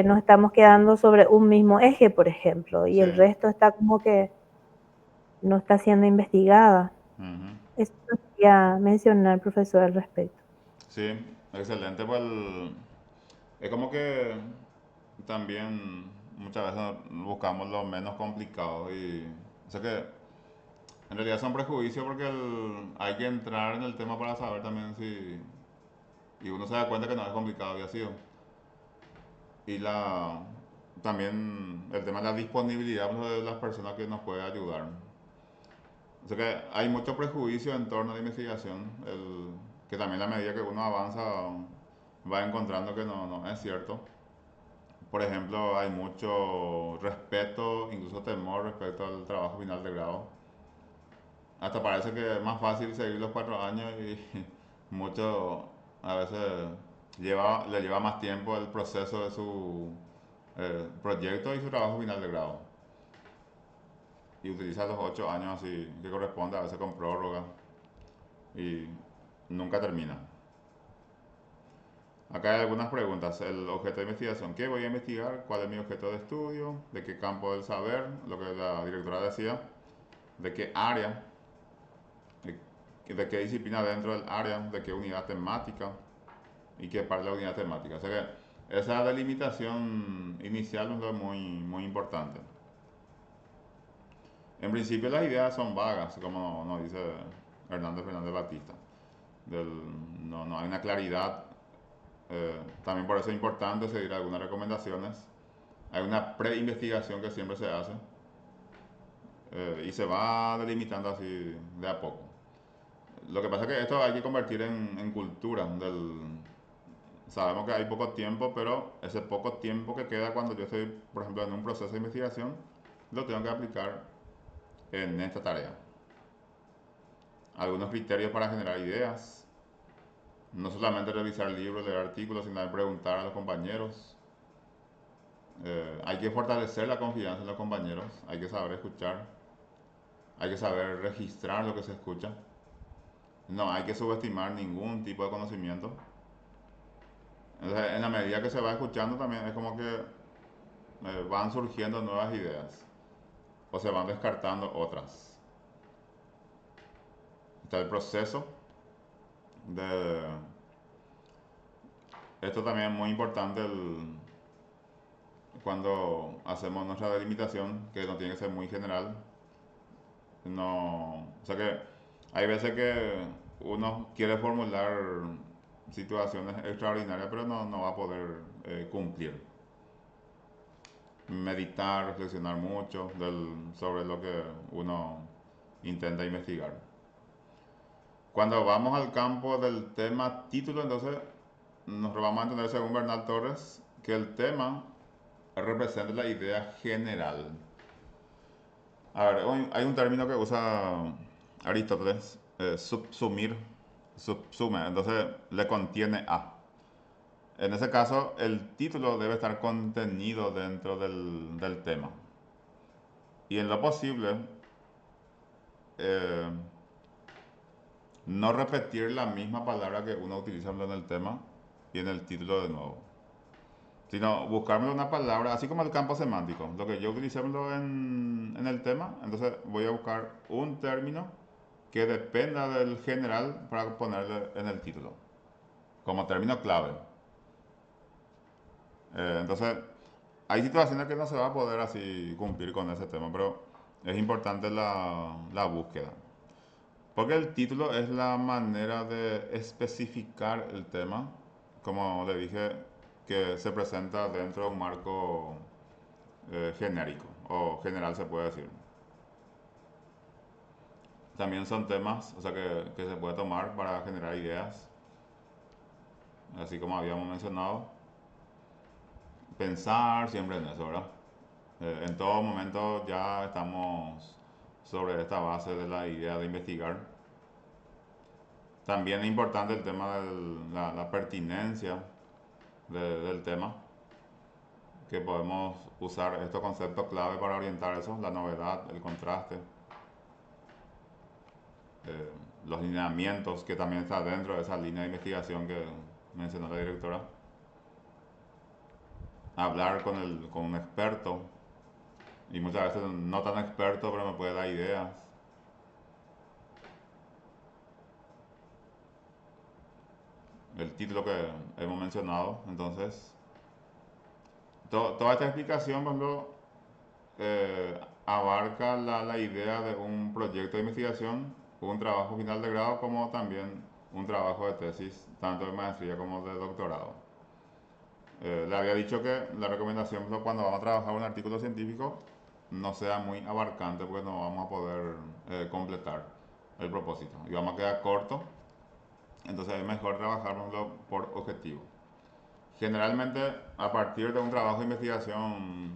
nos estamos quedando sobre un mismo eje, por ejemplo, y Sí. el resto está como que no está siendo investigada. Ujú. Eso quería mencionar, profesor, al respecto. Sí, excelente. Pues es como que también muchas veces buscamos lo menos complicado y o sea que en realidad son prejuicios porque hay que entrar en el tema para saber también si y uno se da cuenta que no es complicado había sido. Y también el tema de la disponibilidad pues, de las personas que nos puede ayudar. O sea que hay mucho prejuicio en torno a la investigación, que también a medida que uno avanza va encontrando que no es cierto. Por ejemplo, hay mucho respeto, incluso temor respecto al trabajo final de grado. Hasta parece que es más fácil seguir los 4 años y mucho a veces le lleva más tiempo el proceso de su proyecto y su trabajo final de grado. Y utiliza los 8 años así que corresponde, a veces con prórroga y nunca termina. Acá hay algunas preguntas. El objeto de investigación. ¿Qué voy a investigar? ¿Cuál es mi objeto de estudio? ¿De qué campo del saber? Lo que la directora decía. ¿De qué área? ¿De qué disciplina dentro del área? ¿De qué unidad temática? ¿Y qué parte de la unidad temática? O sea que esa delimitación inicial es muy importante. En principio las ideas son vagas, como nos dice Hernández Fernández Batista. No hay una claridad. También por eso es importante seguir algunas recomendaciones. Hay una pre-investigación que siempre se hace y se va delimitando así de a poco. Lo que pasa es que esto hay que convertir en cultura. Sabemos que hay poco tiempo, pero ese poco tiempo que queda cuando yo estoy, por ejemplo, en un proceso de investigación, lo tengo que aplicar en esta tarea. Algunos criterios para generar ideas. No solamente revisar libros, leer artículos, sino también preguntar a los compañeros. Hay que fortalecer la confianza en los compañeros, hay que saber escuchar, hay que saber registrar lo que se escucha. No hay que subestimar ningún tipo de conocimiento. Entonces, en la medida que se va escuchando también es como que van surgiendo nuevas ideas o se van descartando otras. Está el proceso de... Esto también es muy importante cuando hacemos nuestra delimitación, que no tiene que ser muy general. No, o sea que Hay veces que uno quiere formular situaciones extraordinarias, pero no va a poder cumplir. Meditar, reflexionar mucho sobre lo que uno intenta investigar. Cuando vamos al campo del tema título, entonces nos vamos a entender, según Bernal Torres, que el tema representa la idea general. A ver, hay un término que usa Aristóteles, subsumir, subsume, entonces le contiene a. En ese caso, el título debe estar contenido dentro del tema. Y en lo posible, eh, no repetir la misma palabra que uno utiliza en el tema y en el título de nuevo. Sino buscarme una palabra, así como el campo semántico. Lo que yo utilicé en el tema, entonces voy a buscar un término que dependa del general para ponerle en el título, como término clave. Entonces, hay situaciones que no se va a poder así cumplir con ese tema, pero es importante la búsqueda. Porque el título es la manera de especificar el tema, como le dije, que se presenta dentro de un marco genérico o general se puede decir. También son temas, o sea, que se puede tomar para generar ideas, así como habíamos mencionado. Pensar siempre en eso, ¿verdad? En todo momento ya estamos sobre esta base de la idea de investigar. También es importante el tema de la pertinencia del tema, que podemos usar estos conceptos clave para orientar eso, la novedad, el contraste, eh, los lineamientos, que también está dentro de esa línea de investigación que mencionó la directora. Hablar con un experto, y muchas veces no tan experto, pero me puede dar ideas. El título que hemos mencionado, entonces, toda esta explicación, por ejemplo, abarca la idea de un proyecto de investigación, un trabajo final de grado, como también un trabajo de tesis, tanto de maestría como de doctorado. Le había dicho que la recomendación cuando vamos a trabajar un artículo científico no sea muy abarcante porque no vamos a poder completar el propósito y vamos a quedar corto, entonces es mejor trabajarlo por objetivo. Generalmente, a partir de un trabajo de investigación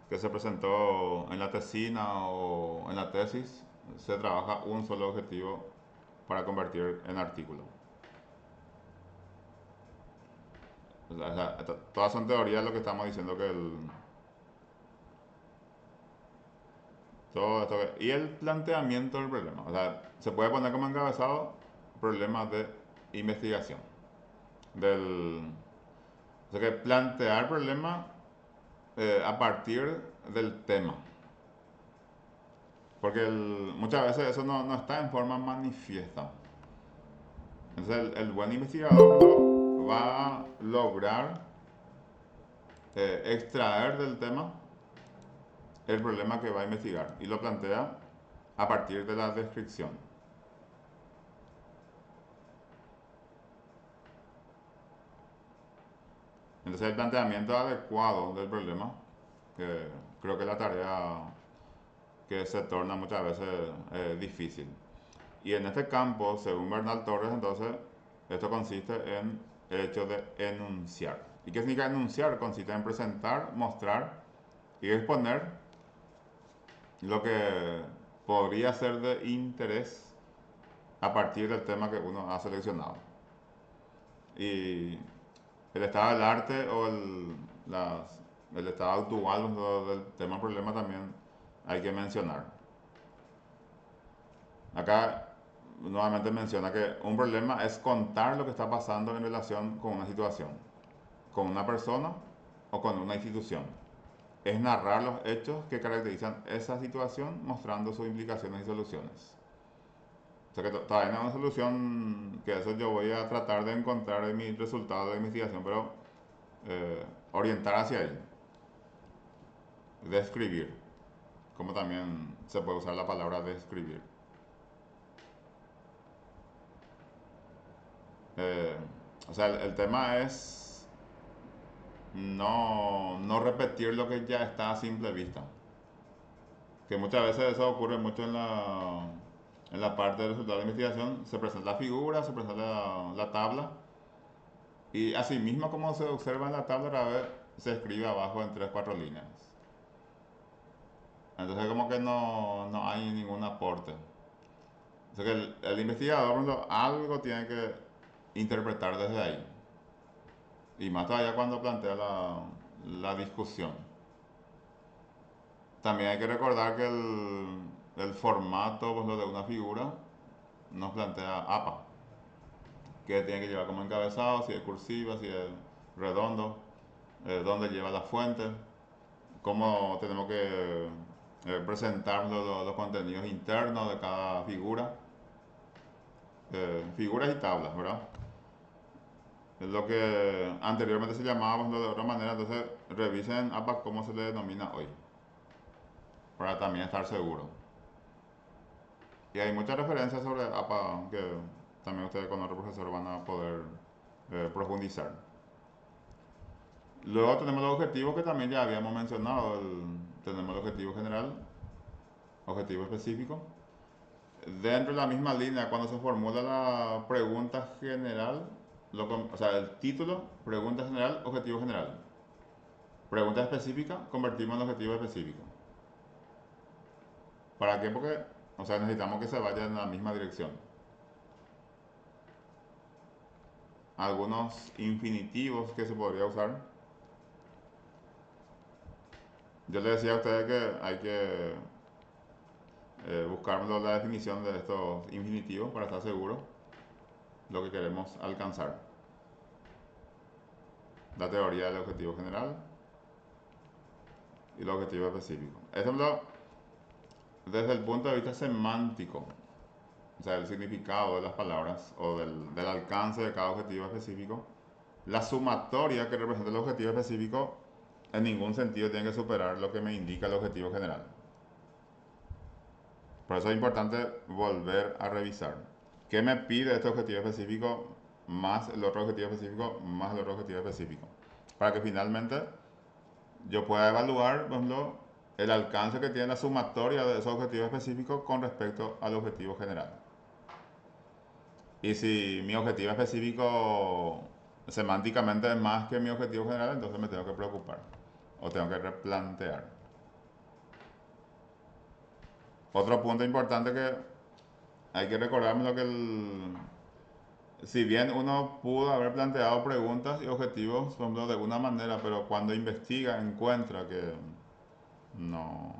que se presentó en la tesina o en la tesis, se trabaja un solo objetivo para convertir en artículo. O sea, todas son teorías lo que estamos diciendo que todo esto y el planteamiento del problema. O sea, se puede poner como encabezado problemas de investigación. O sea que plantear problemas a partir del tema. Porque muchas veces eso no está en forma manifiesta. Entonces el buen investigador va a lograr extraer del tema el problema que va a investigar y lo plantea a partir de la descripción. Entonces el planteamiento adecuado del problema, que creo que es la tarea que se torna muchas veces difícil. Y en este campo, según Bernal Torres, entonces, esto consiste en el hecho de enunciar. ¿Y qué significa enunciar? Consiste en presentar, mostrar y exponer lo que podría ser de interés a partir del tema que uno ha seleccionado. Y el estado del arte o el estado actual del tema problema también hay que mencionar. Acá nuevamente menciona que un problema es contar lo que está pasando en relación con una situación, con una persona o con una institución. Es narrar los hechos que caracterizan esa situación mostrando sus implicaciones y soluciones. O sea que todavía no hay una solución, que eso yo voy a tratar de encontrar en mi resultado de investigación, pero orientar hacia ahí, describir, como también se puede usar la palabra describir. Eh, o sea, el tema es no repetir lo que ya está a simple vista. Que muchas veces eso ocurre mucho en la parte de resultados de investigación. Se presenta la figura, se presenta la tabla y así mismo como se observa en la tabla, a vez se escribe abajo en 3 4 líneas. Entonces como que no hay ningún aporte. O sea que el investigador, por ejemplo, algo tiene que interpretar desde ahí. Y más todavía cuando plantea la discusión. También hay que recordar que el formato, pues, lo de una figura nos plantea APA, que tiene que llevar como encabezado, si es cursiva, si es redondo, dónde lleva la fuente, cómo tenemos que presentar los contenidos internos de cada figura, figuras y tablas, ¿verdad? Es lo que anteriormente se llamaba, pues, de otra manera, entonces revisen APA cómo se le denomina hoy, para también estar seguro. Y hay muchas referencias sobre APA que también ustedes con otro profesor van a poder profundizar. Luego tenemos los objetivos que también ya habíamos mencionado. Tenemos el objetivo general, objetivo específico. Dentro de la misma línea, cuando se formula la pregunta general, o sea, el título, pregunta general, objetivo general. Pregunta específica, convertimos en objetivo específico. ¿Para qué? Porque, o sea, necesitamos que se vaya en la misma dirección. Algunos infinitivos que se podría usar. Yo le decía a ustedes que hay que buscar la definición de estos infinitivos para estar seguro lo que queremos alcanzar. La teoría del objetivo general y el objetivo específico. Ejemplo, desde el punto de vista semántico, o sea, el significado de las palabras o del alcance de cada objetivo específico, la sumatoria que representa el objetivo específico en ningún sentido tiene que superar lo que me indica el objetivo general. Por eso es importante volver a revisar. ¿Qué me pide este objetivo específico más el otro objetivo específico más el otro objetivo específico? Para que finalmente yo pueda evaluar, por ejemplo, el alcance que tiene la sumatoria de esos objetivos específicos con respecto al objetivo general. Y si mi objetivo específico semánticamente es más que mi objetivo general, entonces me tengo que preocupar o tengo que replantear. Otro punto importante que hay que recordarme lo que si bien uno pudo haber planteado preguntas y objetivos, por ejemplo, de alguna manera, pero cuando investiga encuentra que no,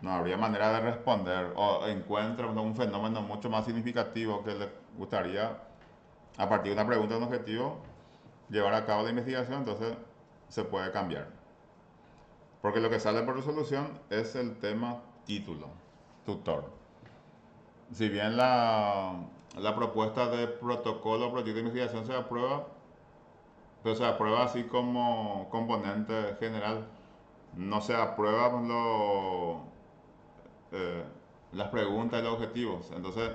no habría manera de responder o encuentra un fenómeno mucho más significativo que le gustaría, a partir de una pregunta o un objetivo, llevar a cabo la investigación, entonces se puede cambiar. Porque lo que sale por resolución es el tema título, tutor. Si bien la propuesta de protocolo o proyecto de investigación se aprueba, pero se aprueba así como componente general, no se aprueban eh, las preguntas y los objetivos. Entonces,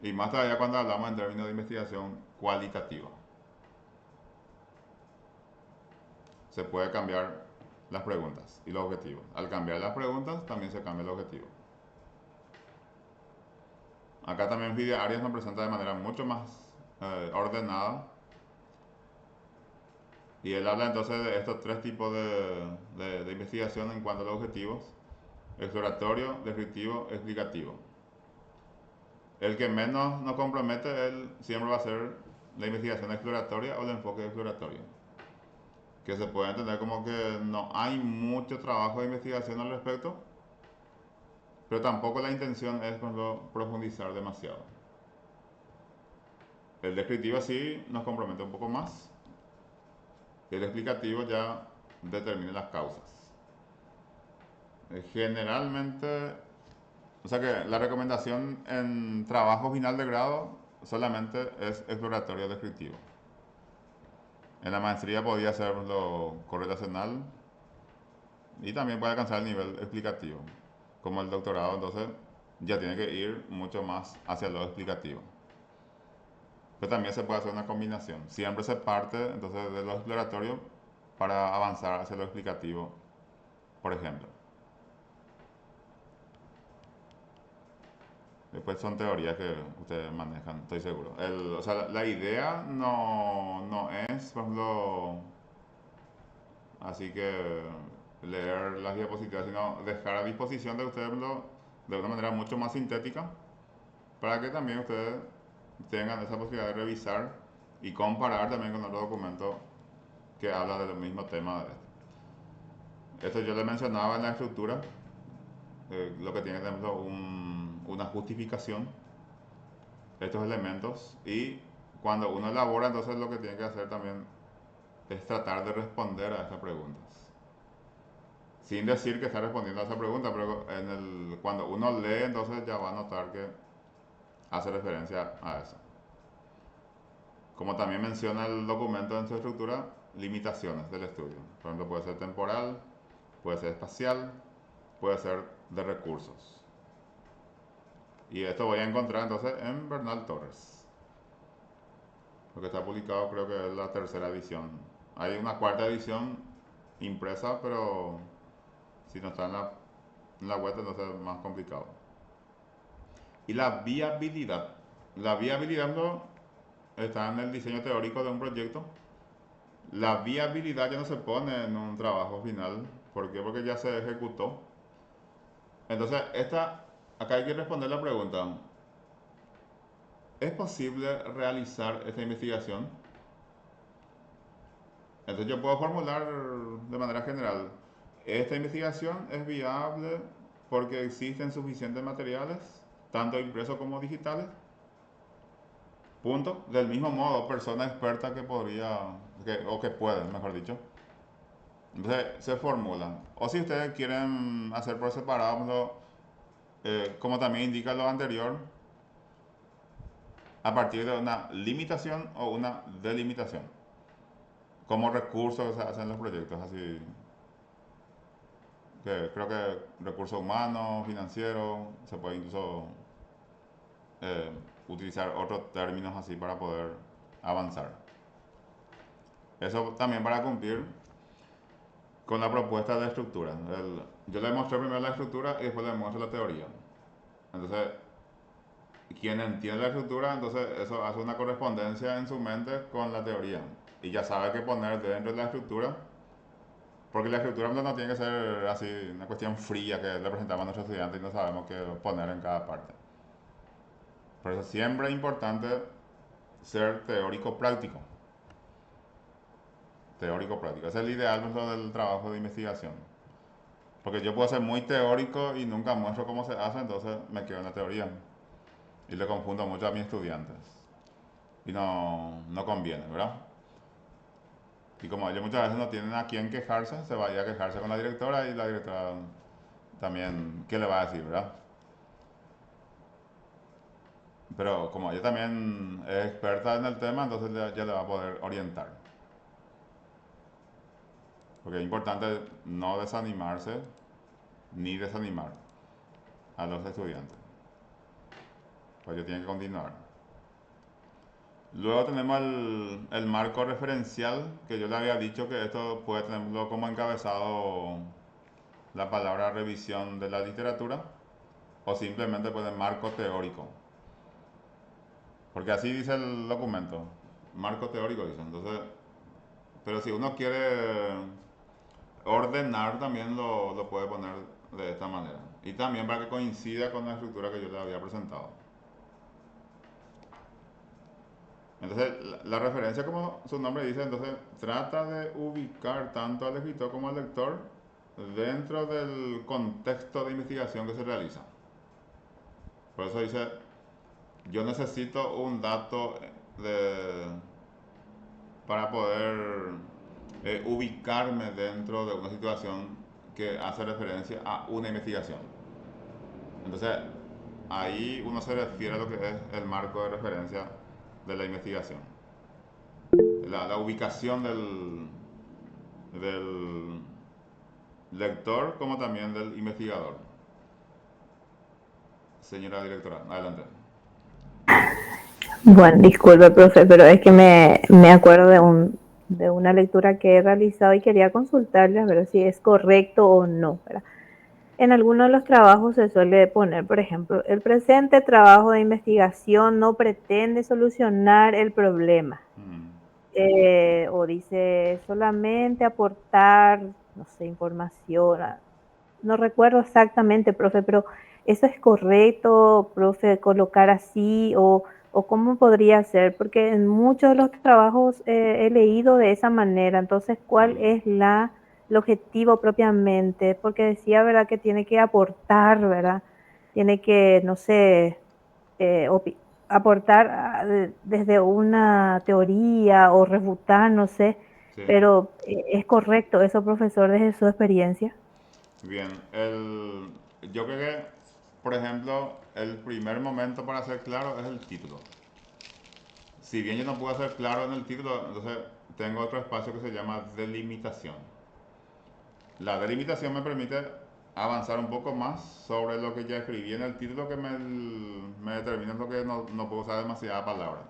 y más todavía cuando hablamos en términos de investigación cualitativa. Se puede cambiar las preguntas y los objetivos. Al cambiar las preguntas, también se cambia el objetivo. Acá también Fidia Arias nos presenta de manera mucho más ordenada. Y él habla entonces de estos 3 tipos de investigación en cuanto a los objetivos: exploratorio, descriptivo, explicativo. El que menos nos compromete, él siempre va a ser la investigación exploratoria o el enfoque exploratorio. Que se puede entender como que no hay mucho trabajo de investigación al respecto, pero tampoco la intención es, por ejemplo, profundizar demasiado. El descriptivo sí nos compromete un poco más. El explicativo ya determina las causas. Generalmente, o sea que la recomendación en trabajo final de grado solamente es exploratorio descriptivo. En la maestría podía ser lo correlacional y también puede alcanzar el nivel explicativo. Como el doctorado, entonces ya tiene que ir mucho más hacia lo explicativo. pero también se puede hacer una combinación. Siempre se parte entonces de lo exploratorio para avanzar hacia lo explicativo, por ejemplo. Después son teorías que ustedes manejan, estoy seguro. O sea, la idea no es, por ejemplo, así que leer las diapositivas, sino dejar a disposición de ustedes de una manera mucho más sintética para que también ustedes tengan esa posibilidad de revisar y comparar también con otro documento que habla del mismo tema de esto. Esto yo le mencionaba en la estructura, lo que tiene, por ejemplo, una justificación, estos elementos, y cuando uno elabora, entonces lo que tiene que hacer también es tratar de responder a estas preguntas. Sin decir que está respondiendo a esa pregunta, pero cuando uno lee, entonces ya va a notar que hace referencia a eso. Como también menciona el documento en su estructura, limitaciones del estudio. Por ejemplo, puede ser temporal, puede ser espacial, puede ser de recursos. Y esto voy a encontrar entonces en Bernal Torres. Lo que está publicado creo que es la tercera edición. Hay una cuarta edición impresa, pero si no está en la web entonces es más complicado. Y la viabilidad. La viabilidad no está en el diseño teórico de un proyecto. La viabilidad ya no se pone en un trabajo final. ¿Por qué? Porque ya se ejecutó. Entonces, acá hay que responder la pregunta. ¿Es posible realizar esta investigación? Entonces yo puedo formular de manera general. Esta investigación es viable porque existen suficientes materiales, tanto impresos como digitales. Punto. Del mismo modo, persona experta que podría, o que puede, mejor dicho. Entonces se formulan. O si ustedes quieren hacer por separado, como también indica lo anterior, a partir de una limitación o una delimitación. Como recursos que se hacen en los proyectos, así que creo que recursos humanos, financieros, se puede incluso utilizar otros términos así para poder avanzar. Eso también para cumplir con la propuesta de estructura. Yo le mostré primero la estructura y después le muestro la teoría. Entonces, quien entiende la estructura, entonces eso hace una correspondencia en su mente con la teoría. Y ya sabe qué poner dentro de la estructura. Porque la estructura no tiene que ser así una cuestión fría que le presentamos a nuestros estudiantes y no sabemos qué poner en cada parte. Por eso siempre es importante ser teórico práctico. Teórico práctico. Ese es el ideal del trabajo de investigación. Porque yo puedo ser muy teórico y nunca muestro cómo se hace, entonces me quedo en la teoría. Y le confundo mucho a mis estudiantes. Y no conviene, ¿verdad? Y como ellos muchas veces no tienen a quién quejarse, se vaya a quejarse con la directora y la directora también, ¿qué le va a decir, verdad? Pero como ella también es experta en el tema, entonces ya le va a poder orientar. Porque es importante no desanimarse ni desanimar a los estudiantes. Pues ellos tienen que continuar. Luego tenemos el marco referencial, que yo le había dicho que esto puede tenerlo como encabezado la palabra revisión de la literatura o simplemente puede marco teórico. Porque así dice el documento, marco teórico dice. Entonces, pero si uno quiere ordenar también lo puede poner de esta manera. Y también para que coincida con la estructura que yo le había presentado. Entonces, la referencia, como su nombre dice, entonces trata de ubicar tanto al escritor como al lector dentro del contexto de investigación que se realiza. Por eso dice, yo necesito un dato para poder ubicarme dentro de una situación que hace referencia a una investigación. Entonces, ahí uno se refiere a lo que es el marco de referencia de la investigación. La ubicación del lector como también del investigador. Señora directora, adelante. Bueno, disculpe, profe, pero es que me acuerdo de una lectura que he realizado y quería consultarle a ver si es correcto o no, ¿verdad? En algunos de los trabajos se suele poner, por ejemplo, el presente trabajo de investigación no pretende solucionar el problema. Mm. O dice solamente aportar, no sé, información. No recuerdo exactamente, profe, pero ¿eso es correcto, profe, colocar así o cómo podría ser? Porque en muchos de los trabajos he leído de esa manera. Entonces, ¿cuál Mm. es el objetivo propiamente? Porque decía, ¿verdad?, que tiene que aportar, ¿verdad? Tiene que, no sé, aportar desde una teoría o refutar, no sé, Sí. pero ¿es correcto eso, profesor, desde su experiencia? Bien, yo creo que, por ejemplo, el primer momento para ser claro es el título. Si bien yo no puedo ser claro en el título, entonces tengo otro espacio que se llama delimitación. La delimitación me permite avanzar un poco más sobre lo que ya escribí en el título que me determina lo que no puedo usar demasiada palabra.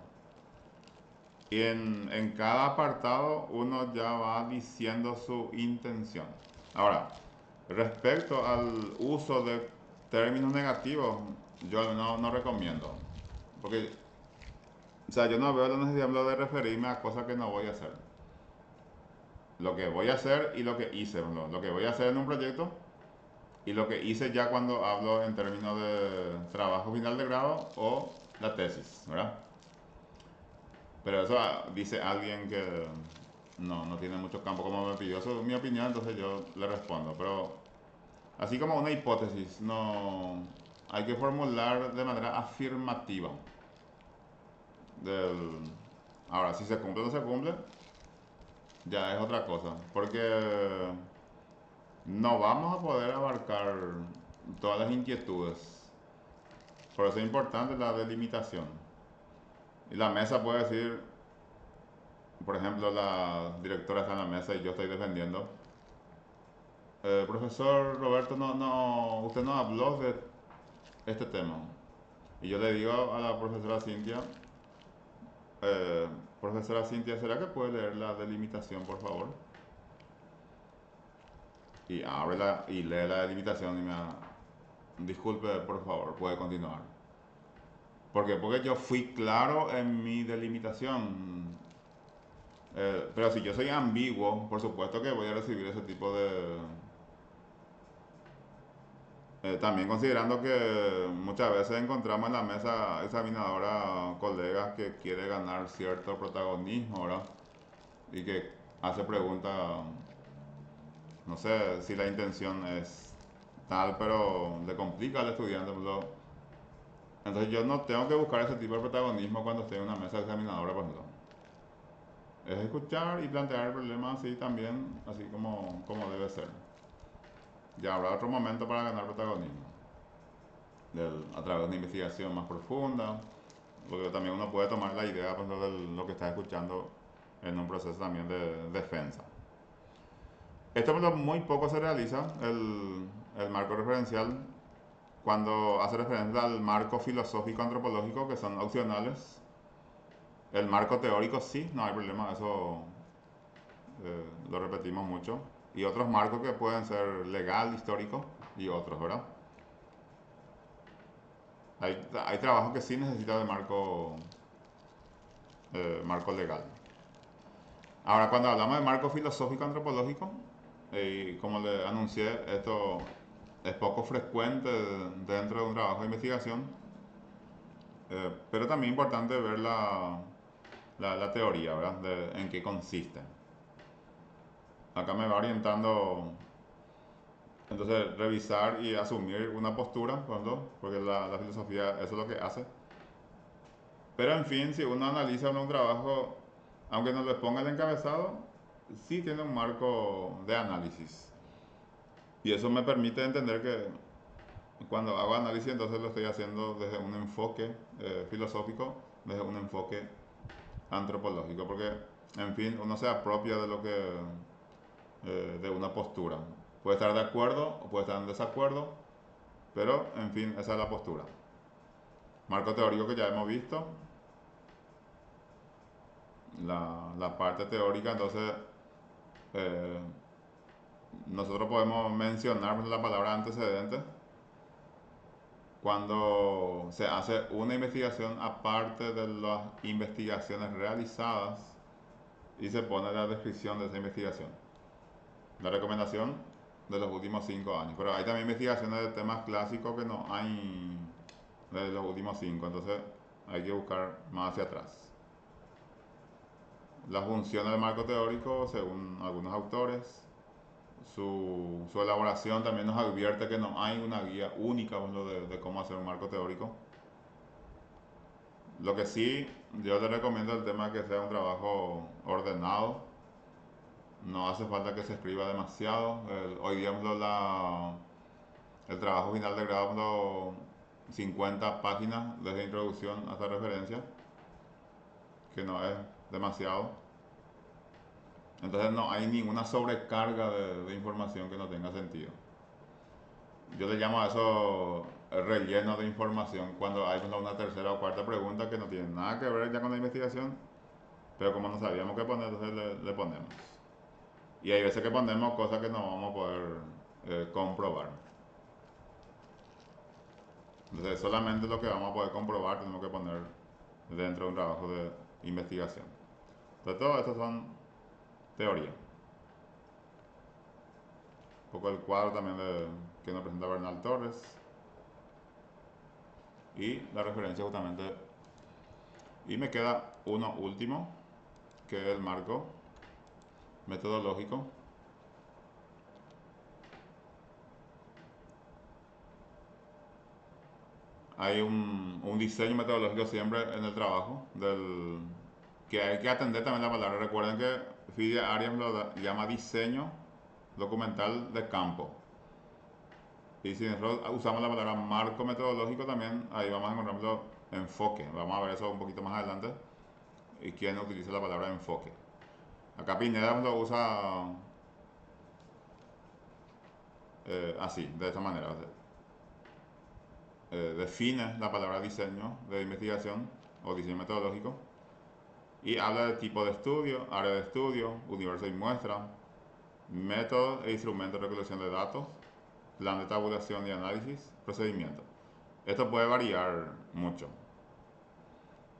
Y en cada apartado uno ya va diciendo su intención. Ahora, respecto al uso de términos negativos, yo no recomiendo. Porque, o sea, yo no veo la necesidad de referirme a cosas que no voy a hacer. Lo que voy a hacer y lo que hice. Lo que voy a hacer en un proyecto y lo que hice ya cuando hablo en términos de trabajo final de grado o la tesis, ¿verdad? Pero eso dice alguien que no tiene mucho campo como me pidió. Eso es mi opinión, entonces yo le respondo. Pero así como una hipótesis, no hay que formular de manera afirmativa. Del, ahora, si se cumple o no se cumple, ya es otra cosa. Porque no vamos a poder abarcar todas las inquietudes. Por eso es importante la delimitación. Y la mesa puede decir, por ejemplo, la directora está en la mesa y yo estoy defendiendo. Profesor Roberto, usted no habló de este tema. Y yo le digo a la profesora Cintia, eh, profesora Cintia, ¿será que puede leer la delimitación, por favor? Y abre y lee la delimitación y disculpe, por favor, puede continuar. ¿Por qué? Porque yo fui claro en mi delimitación. Pero si yo soy ambiguo, por supuesto que voy a recibir ese tipo de, también considerando que muchas veces encontramos en la mesa examinadora colegas que quiere ganar cierto protagonismo, ¿verdad? Y que hace preguntas, no sé si la intención es tal, pero le complica al estudiante, ¿no? Entonces yo no tengo que buscar ese tipo de protagonismo cuando estoy en una mesa examinadora, por ejemplo. Es escuchar y plantear el problema así también, así como debe ser. Ya habrá otro momento para ganar protagonismo, a través de una investigación más profunda, porque también uno puede tomar la idea pues, de lo que está escuchando en un proceso también de defensa. Esto muy poco se realiza, el marco referencial, cuando hace referencia al marco filosófico antropológico, que son opcionales. El marco teórico sí, no hay problema, eso lo repetimos mucho. Y otros marcos que pueden ser legal, histórico y otros, ¿verdad? Hay trabajos que sí necesitan de marco legal. Ahora, cuando hablamos de marco filosófico antropológico, como le anuncié, esto es poco frecuente dentro de un trabajo de investigación, pero también importante ver la teoría, ¿verdad? En qué consiste. Acá me va orientando, entonces, revisar y asumir una postura, porque la filosofía eso es lo que hace. Pero en fin, si uno analiza un trabajo, aunque no le ponga el encabezado, sí tiene un marco de análisis. Y eso me permite entender que cuando hago análisis, entonces lo estoy haciendo desde un enfoque filosófico, desde un enfoque antropológico, porque, en fin, uno se apropia de lo que, de una postura. Puede estar de acuerdo o puede estar en desacuerdo, pero, en fin, esa es la postura. Marco teórico que ya hemos visto, la parte teórica, entonces eh, nosotros podemos mencionar la palabra antecedente cuando se hace una investigación aparte de las investigaciones realizadas y se pone la descripción de esa investigación. La recomendación de los últimos 5 años. Pero hay también investigaciones de temas clásicos que no hay de los últimos 5, entonces hay que buscar más hacia atrás. La función del marco teórico, según algunos autores, su elaboración también nos advierte que no hay una guía única de cómo hacer un marco teórico. Lo que sí, yo le recomiendo el tema que sea un trabajo ordenado. No hace falta que se escriba demasiado. Hoy día, el trabajo final de grado, 50 páginas desde introducción hasta referencia, que no es demasiado. Entonces no hay ninguna sobrecarga de información que no tenga sentido. Yo le llamo a eso relleno de información cuando hay una tercera o cuarta pregunta que no tiene nada que ver ya con la investigación, pero como no sabíamos qué poner, entonces le ponemos. Y hay veces que ponemos cosas que no vamos a poder comprobar. Entonces solamente lo que vamos a poder comprobar tenemos que poner dentro de un trabajo de investigación. Entonces todo esto son teorías. Un poco el cuadro también que nos presenta Bernal Torres. Y la referencia justamente. Y me queda uno último, que es el marco metodológico. Hay un diseño metodológico siempre en el trabajo, que hay que atender también la palabra. Recuerden que Fidia Arias lo llama diseño documental de campo. Y si nosotros usamos la palabra marco metodológico también, ahí vamos a encontrar enfoque. Vamos a ver eso un poquito más adelante. Y quién utiliza la palabra enfoque. Acá Pineda lo usa así, de esta manera. Define la palabra diseño de investigación o diseño metodológico y habla de tipo de estudio, área de estudio, universo y muestra, método e instrumento de recolección de datos, plan de tabulación y análisis, procedimiento. Esto puede variar mucho.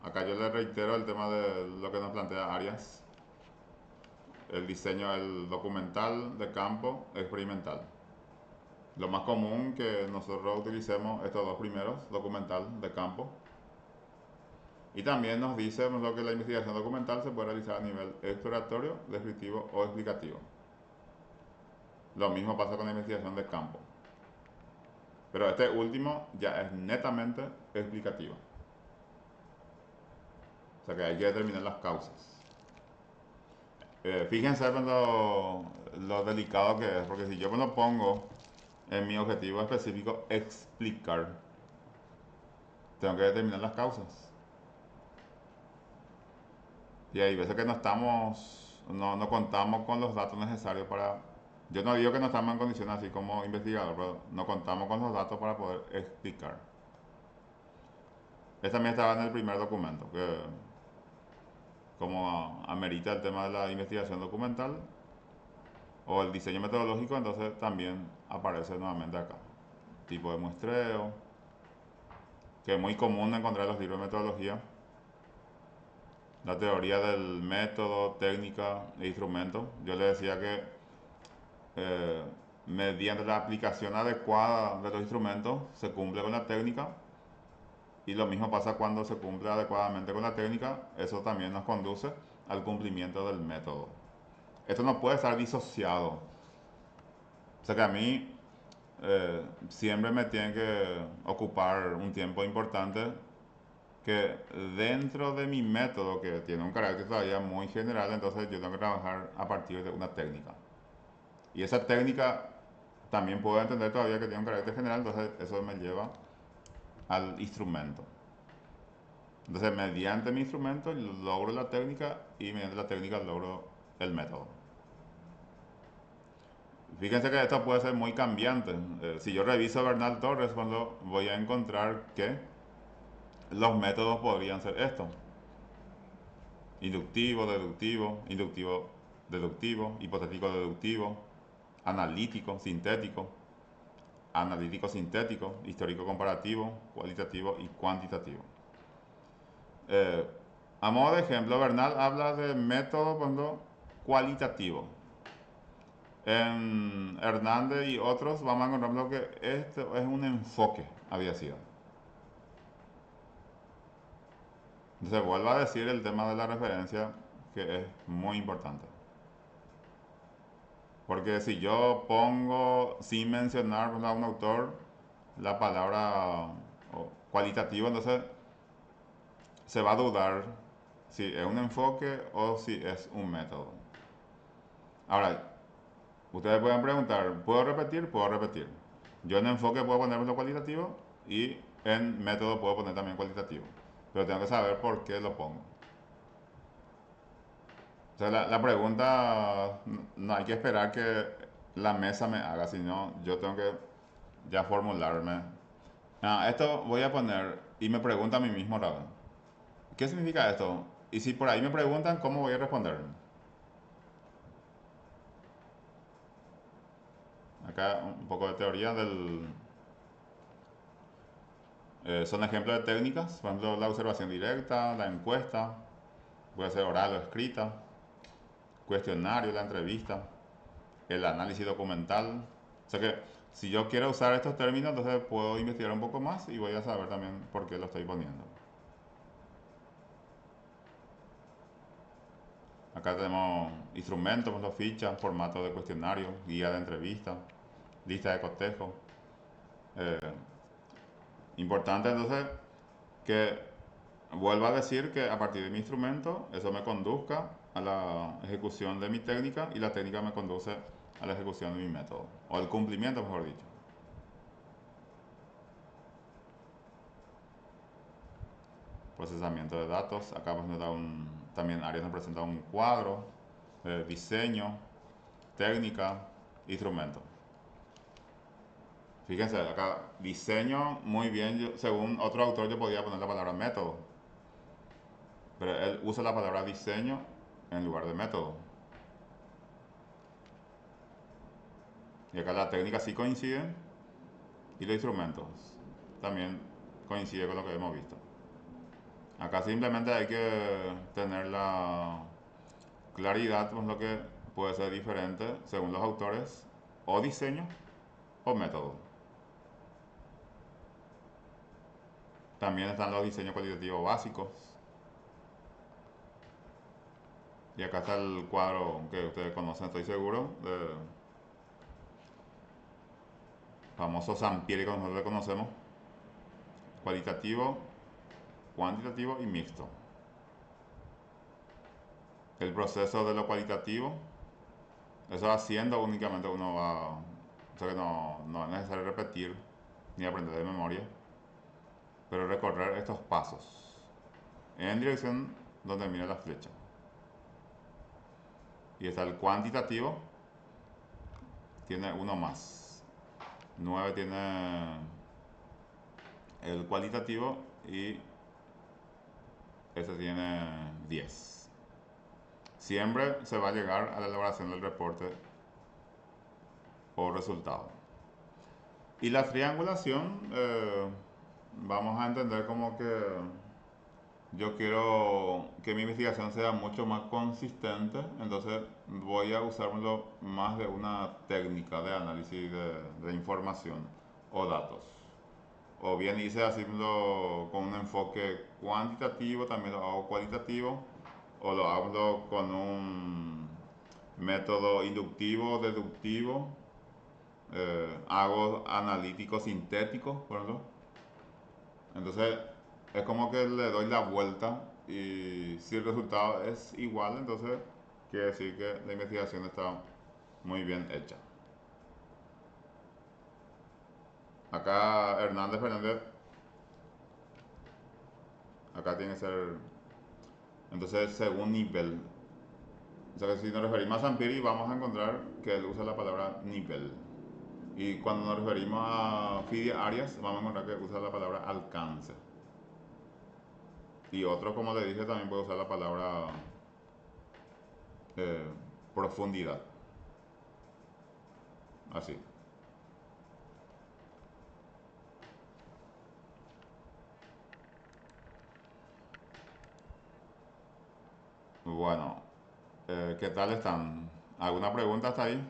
Acá yo le reitero el tema de lo que nos plantea Arias, el diseño del documental, de campo, experimental. Lo más común que nosotros utilicemos estos dos primeros, documental, de campo. Y también nos dice lo que la investigación documental se puede realizar a nivel exploratorio, descriptivo o explicativo. Lo mismo pasa con la investigación de campo. Pero este último ya es netamente explicativo. O sea que hay que determinar las causas. Fíjense en lo delicado que es, porque si yo me lo pongo en mi objetivo específico, explicar, tengo que determinar las causas. Y hay veces que no contamos con los datos necesarios para. Yo no digo que no estamos en condiciones así como investigador, pero no contamos con los datos para poder explicar. Este también estaba en el primer documento, que como amerita el tema de la investigación documental o el diseño metodológico, entonces también aparece nuevamente acá. Tipo de muestreo, que es muy común encontrar en los libros de metodología. La teoría del método, técnica e instrumento. Yo le decía que mediante la aplicación adecuada de los instrumentos se cumple con la técnica, y lo mismo pasa cuando se cumple adecuadamente con la técnica, eso también nos conduce al cumplimiento del método. Esto no puede estar disociado. O sea que a mí siempre me tiene que ocupar un tiempo importante que dentro de mi método, que tiene un carácter todavía muy general, entonces yo tengo que trabajar a partir de una técnica. Y esa técnica también puedo entender todavía que tiene un carácter general, entonces eso me lleva al instrumento. Entonces, mediante mi instrumento logro la técnica y mediante la técnica logro el método. Fíjense que esto puede ser muy cambiante. Si yo reviso Bernal Torres, voy a encontrar que los métodos podrían ser estos. inductivo, deductivo, inductivo, deductivo, hipotético, deductivo, analítico, sintético, histórico comparativo, cualitativo y cuantitativo. Eh, a modo de ejemplo, Bernal habla de método, por ejemplo, cualitativo. En Hernández y otros vamos a encontrar lo que esto es un enfoque, había sido. Entonces vuelvo a decir el tema de la referencia, que es muy importante. Porque si yo pongo sin mencionar a un autor la palabra cualitativo, entonces se va a dudar si es un enfoque o si es un método. Ahora, ustedes pueden preguntar, ¿puedo repetir? Puedo repetir. Yo en enfoque puedo poner lo cualitativo y en método puedo poner también cualitativo. Pero tengo que saber por qué lo pongo. O sea, la pregunta no hay que esperar que la mesa me haga, sino yo tengo que ya formularme. Esto voy a poner y me pregunta a mí mismo, Raúl, ¿qué significa esto? Y si por ahí me preguntan, ¿cómo voy a responder? Acá un poco de teoría son ejemplos de técnicas, por ejemplo, la observación directa, la encuesta, puede ser oral o escrita, cuestionario, la entrevista, el análisis documental. O sea que si yo quiero usar estos términos, entonces puedo investigar un poco más y voy a saber también por qué lo estoy poniendo. Acá tenemos instrumentos, por ejemplo, fichas, formato de cuestionario, guía de entrevista, lista de cotejo. Eh, Importante entonces que vuelva a decir que a partir de mi instrumento eso me conduzca a la ejecución de mi técnica y la técnica me conduce a la ejecución de mi método, o al cumplimiento, mejor dicho. Procesamiento de datos, acá pues nos da también Arias nos presenta un cuadro, diseño, técnica, instrumento. Fíjense, acá diseño, muy bien, según otro autor yo podía poner la palabra método, pero él usa la palabra diseño en lugar de método. Y acá la técnica sí coincide y los instrumentos también coincide con lo que hemos visto. Acá simplemente hay que tener la claridad con lo que puede ser diferente según los autores, o diseño o método. También están los diseños cualitativos básicos. Y acá está el cuadro que ustedes conocen, estoy seguro, del famoso Sampieri que nosotros le conocemos. Cualitativo, cuantitativo y mixto. El proceso de lo cualitativo, eso haciendo únicamente uno va, o sea que no es necesario repetir ni aprender de memoria, pero recorrer estos pasos en dirección donde mira la flecha. Y está el cuantitativo, tiene uno más. 9 tiene el cualitativo y ese tiene 10. Siempre se va a llegar a la elaboración del reporte o resultado. Y la triangulación, vamos a entender como que yo quiero que mi investigación sea mucho más consistente, entonces voy a usarlo más de una técnica de análisis de información o datos. O bien hice hacerlo con un enfoque cuantitativo, también lo hago cualitativo, o lo hago con un método inductivo, deductivo, hago analítico sintético, por ejemplo. Entonces es como que le doy la vuelta y si el resultado es igual, entonces quiere decir que la investigación está muy bien hecha. Acá Hernández Fernández, acá tiene que ser, entonces según nivel. O sea que si nos referimos a Sampiri vamos a encontrar que él usa la palabra nivel. Y cuando nos referimos a Fidia Arias vamos a encontrar que usa la palabra alcance. Y otro, como le dije, también puede usar la palabra eh, profundidad. Así. Bueno, ¿qué tal están? ¿Alguna pregunta hasta ahí?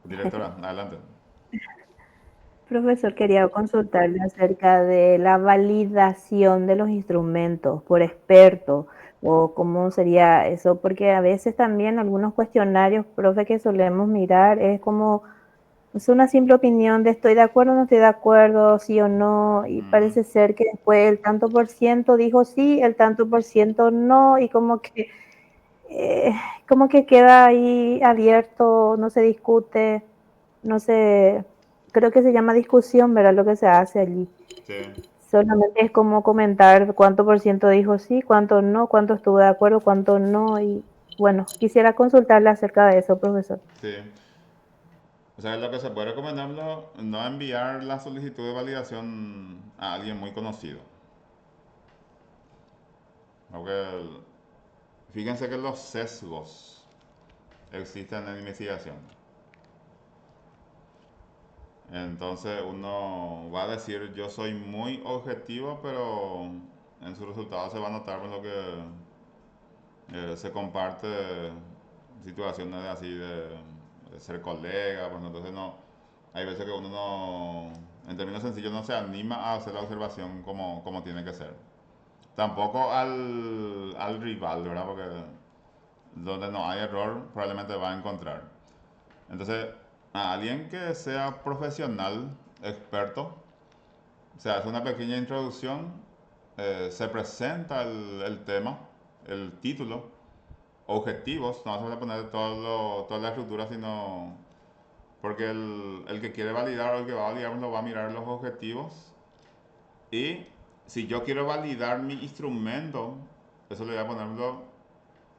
Directora, adelante. Profesor, quería consultarle acerca de la validación de los instrumentos por expertos o cómo sería eso, porque a veces también algunos cuestionarios, profe, que solemos mirar es como es una simple opinión de estoy de acuerdo o no estoy de acuerdo, sí o no, y Mm, parece ser que después el tanto por ciento dijo sí, el tanto por ciento no, y eh, como que queda ahí abierto, no se discute, no se, creo que se llama discusión, ¿verdad? Lo que se hace allí. sí, Solamente es como comentar cuánto por ciento dijo sí, cuánto no, cuánto estuvo de acuerdo, cuánto no, y bueno, quisiera consultarle acerca de eso, profesor. sí. O sea, lo que se puede recomendar no enviar la solicitud de validación a alguien muy conocido. Porque fíjense que los sesgos existen en investigación. Entonces uno va a decir yo soy muy objetivo, pero en su resultado se va a notar por lo que se comparte situaciones así de ser colega, pues entonces no, hay veces que uno no, en términos sencillos, no se anima a hacer la observación como tiene que ser. Tampoco al rival, ¿verdad? Porque donde no hay error probablemente va a encontrar. Entonces, a alguien que sea profesional, experto, se hace una pequeña introducción, se presenta el tema, el título, objetivos, no vamos a poner toda la estructura, sino porque el que quiere validar o el que va a validar lo va a mirar los objetivos. Y si yo quiero validar mi instrumento, eso le voy a ponerlo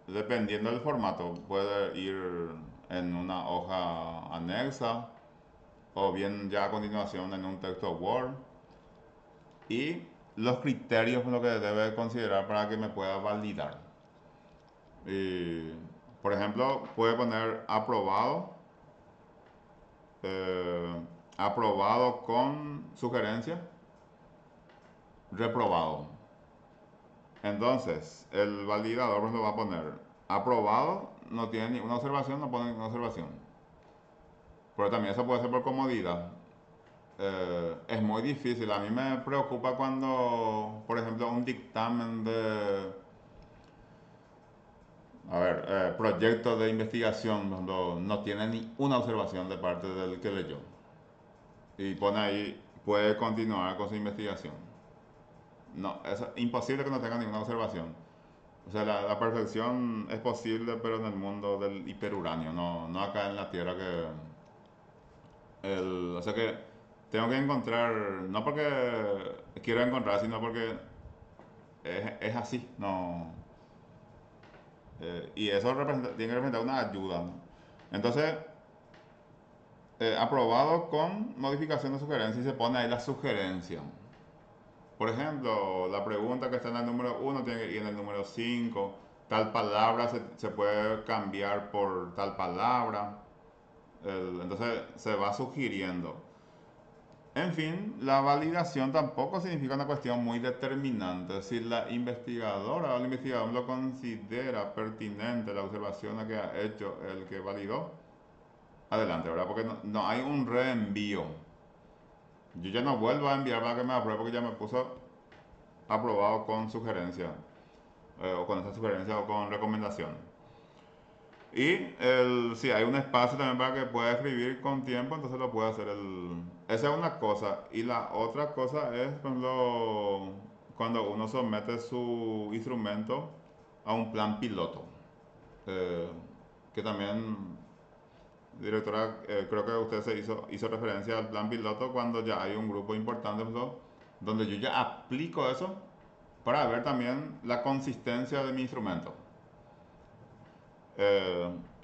dependiendo del formato. Puede ir en una hoja anexa o bien ya a continuación en un texto Word. Y los criterios lo que debe considerar para que me pueda validar. Y, por ejemplo, puede poner aprobado, eh, aprobado con sugerencia, reprobado. Entonces, el validador lo va a poner aprobado, no tiene ninguna observación, no pone ninguna observación. Pero también eso puede ser por comodidad. Es muy difícil. A mí me preocupa cuando, por ejemplo, un dictamen de, a ver, proyecto de investigación no tiene ni una observación de parte del que leyó. Y pone ahí, puede continuar con su investigación. No, es imposible que no tenga ninguna observación. O sea, la perfección es posible, pero en el mundo del hiperuranio, no acá en la Tierra que... o sea que tengo que encontrar, no porque quiero encontrar, sino porque es así, no... y eso tiene que representar una ayuda, ¿no? Entonces, aprobado con modificación de sugerencia y se pone ahí la sugerencia. Por ejemplo, la pregunta que está en el número uno tiene que ir en el número 5. Tal palabra se puede cambiar por tal palabra. Entonces se va sugiriendo. En fin, la validación tampoco significa una cuestión muy determinante. Si la investigadora o el investigador lo considera pertinente la observación que ha hecho el que validó, adelante, ¿verdad? Porque no hay un reenvío. Yo ya no vuelvo a enviar para que me apruebe porque ya me puso aprobado con sugerencia, o con esa sugerencia o con recomendación. Y si hay un espacio también para que pueda escribir con tiempo, entonces lo puede hacer esa es una cosa. Y la otra cosa es cuando uno somete su instrumento a un plan piloto. Eh, que también, directora, creo que usted hizo referencia al plan piloto cuando ya hay un grupo importante, ¿no? Donde yo ya aplico eso para ver también la consistencia de mi instrumento.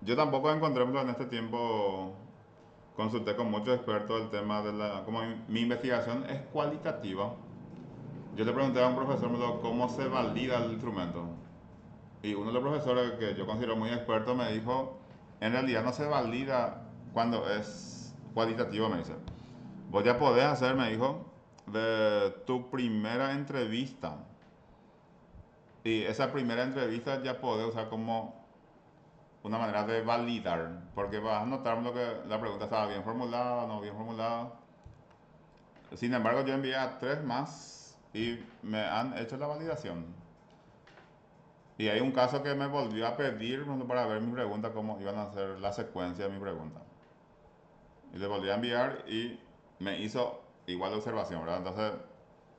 Yo tampoco encontré, en este tiempo, consulté con muchos expertos el tema de como mi investigación es cualitativa. Yo le pregunté a un profesor cómo se valida el instrumento. Y uno de los profesores que yo considero muy experto me dijo, en realidad no se valida cuando es cualitativo, me dice. Vos ya podés hacer, me dijo, de tu primera entrevista. Y esa primera entrevista ya podés usar como una manera de validar. Porque vas a notar lo que la pregunta estaba bien formulada, no bien formulada. Sin embargo, yo envié a 3 más y me han hecho la validación. Y hay un caso que me volvió a pedir para ver mi pregunta, cómo iban a hacer la secuencia de mi pregunta. Y le volví a enviar y me hizo igual la observación, ¿verdad? Entonces,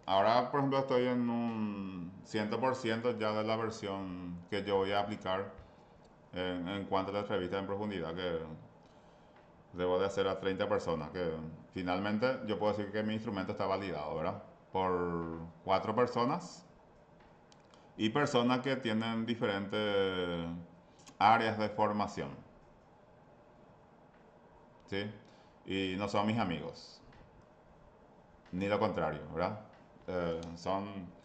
ahora, por ejemplo, estoy en un 100% ya de la versión que yo voy a aplicar en cuanto a la entrevista en profundidad, que debo de hacer a 30 personas, que finalmente yo puedo decir que mi instrumento está validado, ¿verdad? Por 4 personas y personas que tienen diferentes áreas de formación, ¿sí? Y no son mis amigos, ni lo contrario, ¿verdad? Son...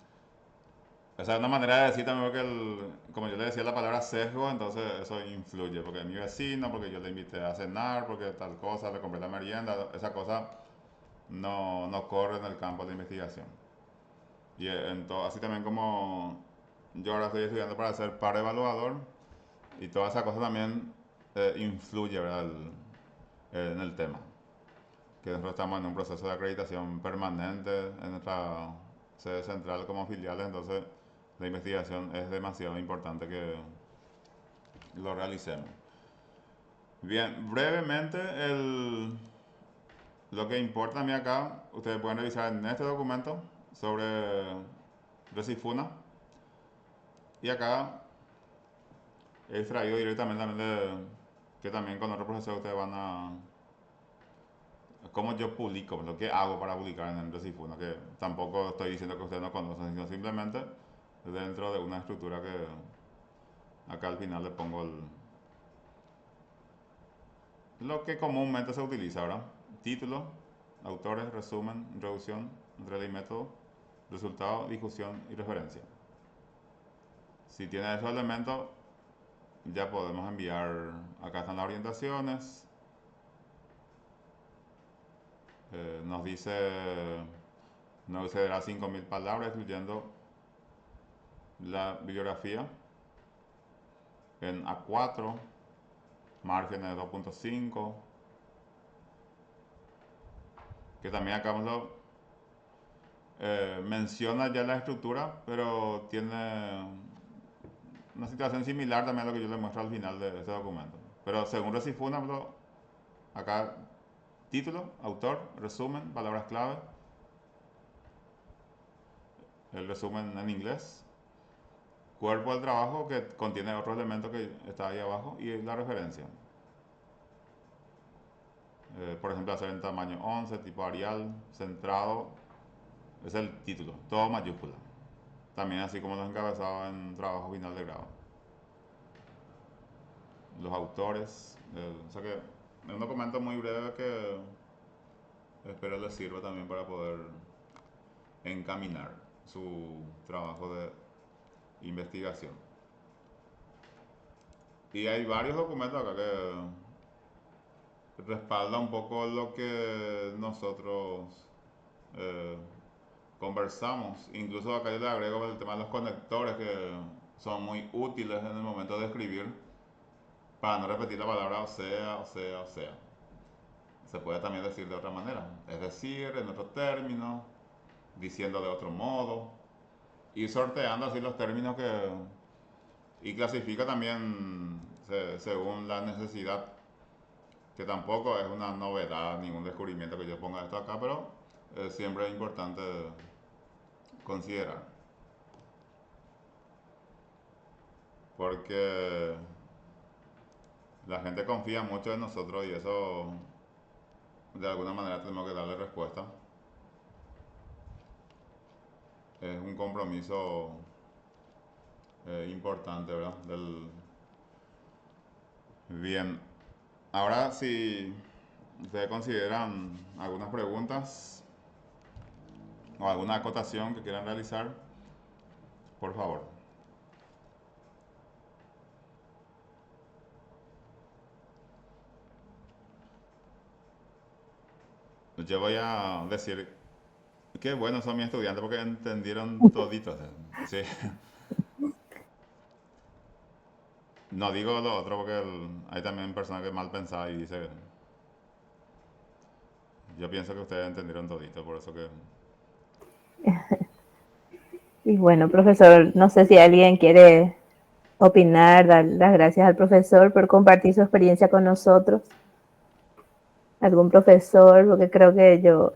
Esa es una manera de decir también porque, como yo le decía la palabra sesgo, entonces eso influye, porque es mi vecino, porque yo le invité a cenar, porque tal cosa, le compré la merienda, esa cosa no corre en el campo de investigación. Y así también como yo ahora estoy estudiando para ser par evaluador, y toda esa cosa también influye, ¿verdad? En el tema. Que nosotros estamos en un proceso de acreditación permanente en nuestra sede central como filiales, entonces la investigación es demasiado importante que lo realicemos. Bien, brevemente lo que importa a mí acá, ustedes pueden revisar en este documento sobre Resifuna y acá he extraído directamente también que también con otro profesor ustedes van a cómo yo publico, lo que hago para publicar en Resifuna, que tampoco estoy diciendo que ustedes no conocen, sino simplemente dentro de una estructura que acá al final le pongo lo que comúnmente se utiliza, ¿verdad? Título, autores, resumen, introducción, regla y método, resultado, discusión y referencia. Si tiene esos elementos, ya podemos enviar, acá están las orientaciones, nos dice no excederá 5.000 palabras, incluyendo la bibliografía en A4, márgenes de 2.5, que también acá menciona ya la estructura, pero tiene una situación similar también a lo que yo le muestro al final de este documento. Pero según Resifuna, acá título, autor, resumen, palabras clave, el resumen en inglés, cuerpo del trabajo que contiene otro elemento que está ahí abajo y la referencia. Por ejemplo, hacer en tamaño 11, tipo Arial, centrado, es el título, todo mayúscula. También así como los encabezados en trabajo final de grado. Los autores, o sea que es un documento muy breve que espero les sirva también para poder encaminar su trabajo de investigación. Y hay varios documentos acá que respaldan un poco lo que nosotros eh, conversamos. Incluso acá yo le agrego el tema de los conectores que son muy útiles en el momento de escribir para no repetir la palabra o sea, o sea, o sea. Se puede también decir de otra manera, es decir, en otro término, diciendo de otro modo, y sorteando así los términos y clasifica también según la necesidad, que tampoco es una novedad, ningún descubrimiento que yo ponga esto acá, pero siempre es importante considerar, porque la gente confía mucho en nosotros y eso de alguna manera tenemos que darle respuesta. Es un compromiso importante, ¿verdad? Bien, ahora sí, ¿ustedes consideran algunas preguntas o alguna acotación que quieran realizar? Por favor. Yo voy a decir que bueno son mis estudiantes porque entendieron toditos. Sí. No digo lo otro porque hay también personas que mal pensadas y dicen, yo pienso que ustedes entendieron todito, por eso que... Y bueno, profesor, no sé si alguien quiere opinar, dar las gracias al profesor por compartir su experiencia con nosotros. Algún profesor, porque creo que yo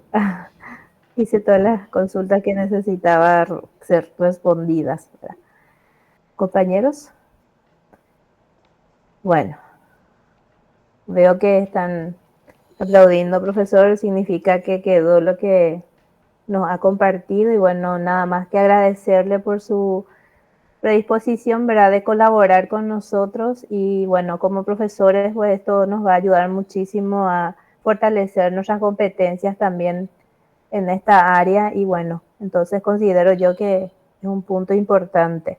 hice todas las consultas que necesitaba ser respondidas, ¿verdad? Compañeros, bueno, veo que están aplaudiendo, profesor, significa que quedó lo que nos ha compartido y bueno, nada más que agradecerle por su predisposición, ¿verdad?, de colaborar con nosotros y bueno, como profesores, pues esto nos va a ayudar muchísimo a fortalecer nuestras competencias también en esta área y bueno, entonces considero yo que es un punto importante.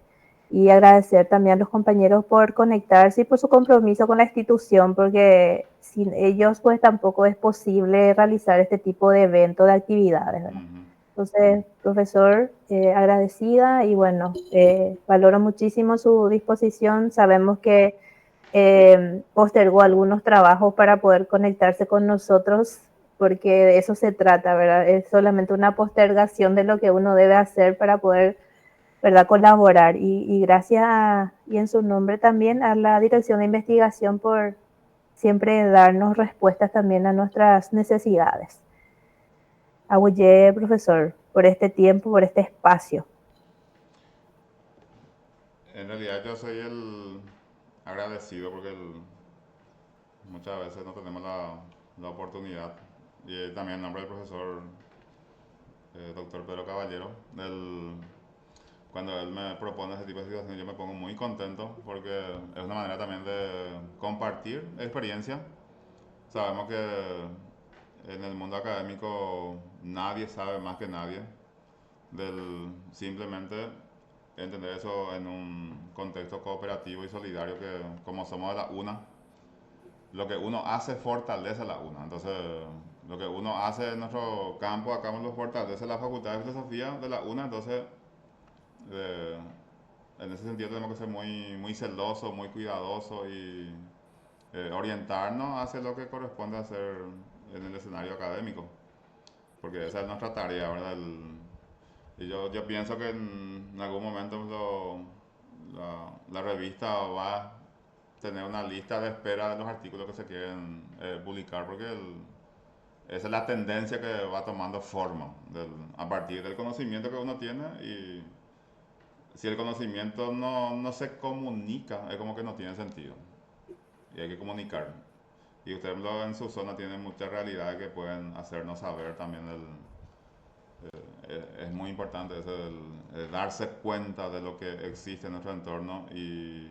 Y agradecer también a los compañeros por conectarse y por su compromiso con la institución, porque sin ellos pues tampoco es posible realizar este tipo de eventos, de actividades, ¿verdad? Ujú. Entonces, profesor, agradecida y bueno, valoro muchísimo su disposición. Sabemos que postergó algunos trabajos para poder conectarse con nosotros, porque de eso se trata, ¿verdad? Es solamente una postergación de lo que uno debe hacer para poder, ¿verdad?, colaborar. Y gracias y en su nombre también a la Dirección de Investigación por siempre darnos respuestas también a nuestras necesidades. Agullé, profesor, por este tiempo, por este espacio. En realidad yo soy el agradecido porque muchas veces no tenemos la oportunidad. Y también en nombre del profesor doctor Pedro Caballero, cuando él me propone ese tipo de situaciones yo me pongo muy contento porque es una manera también de compartir experiencia. Sabemos que en el mundo académico nadie sabe más que nadie simplemente entender eso en un contexto cooperativo y solidario que como somos de la UNA, lo que uno hace fortalece la UNA. Entonces, lo que uno hace en nuestro campo acá lo fortalece la Facultad de Filosofía de la UNA. Entonces, eh, en ese sentido tenemos que ser muy celosos, muy cuidadosos y orientarnos hacia lo que corresponde hacer en el escenario académico, porque esa es nuestra tarea, ¿verdad? Y yo pienso que en algún momento la revista va a tener una lista de espera de los artículos que se quieren publicar, porque esa es la tendencia que va tomando forma a partir del conocimiento que uno tiene y si el conocimiento no se comunica, es como que no tiene sentido y hay que comunicar. Y ustedes en su zona tienen muchas realidades que pueden hacernos saber también es muy importante eso el darse cuenta de lo que existe en nuestro entorno y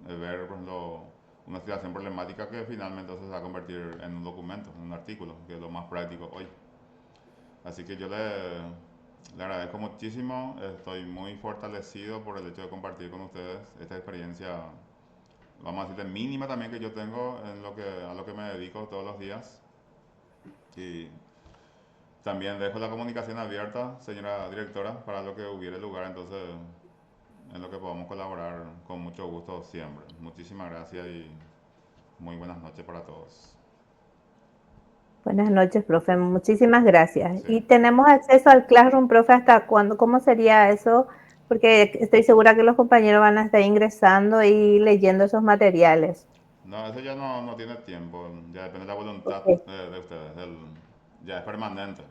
ver, por ejemplo, una situación problemática que finalmente se va a convertir en un documento, en un artículo, que es lo más práctico hoy. Así que yo le agradezco muchísimo, estoy muy fortalecido por el hecho de compartir con ustedes esta experiencia, vamos a decirle mínima también que yo tengo a lo que me dedico todos los días. Y también dejo la comunicación abierta, señora directora, para lo que hubiere lugar, entonces en lo que podamos colaborar con mucho gusto siempre. Muchísimas gracias y muy buenas noches para todos. Buenas noches, profe. Muchísimas gracias. Sí. ¿Y tenemos acceso al Classroom, profe, hasta cuándo? ¿Cómo sería eso? Porque estoy segura que los compañeros van a estar ingresando y leyendo esos materiales. No, eso ya no tiene tiempo, ya depende de la voluntad Ok, de ustedes, ya es permanente.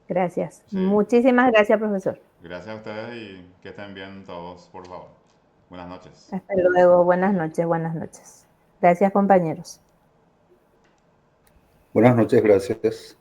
gracias. Sí. Muchísimas gracias, profesor. Gracias a ustedes y que estén bien todos, por favor. Buenas noches. Hasta luego. Buenas noches, buenas noches. Gracias, compañeros. Buenas noches, gracias.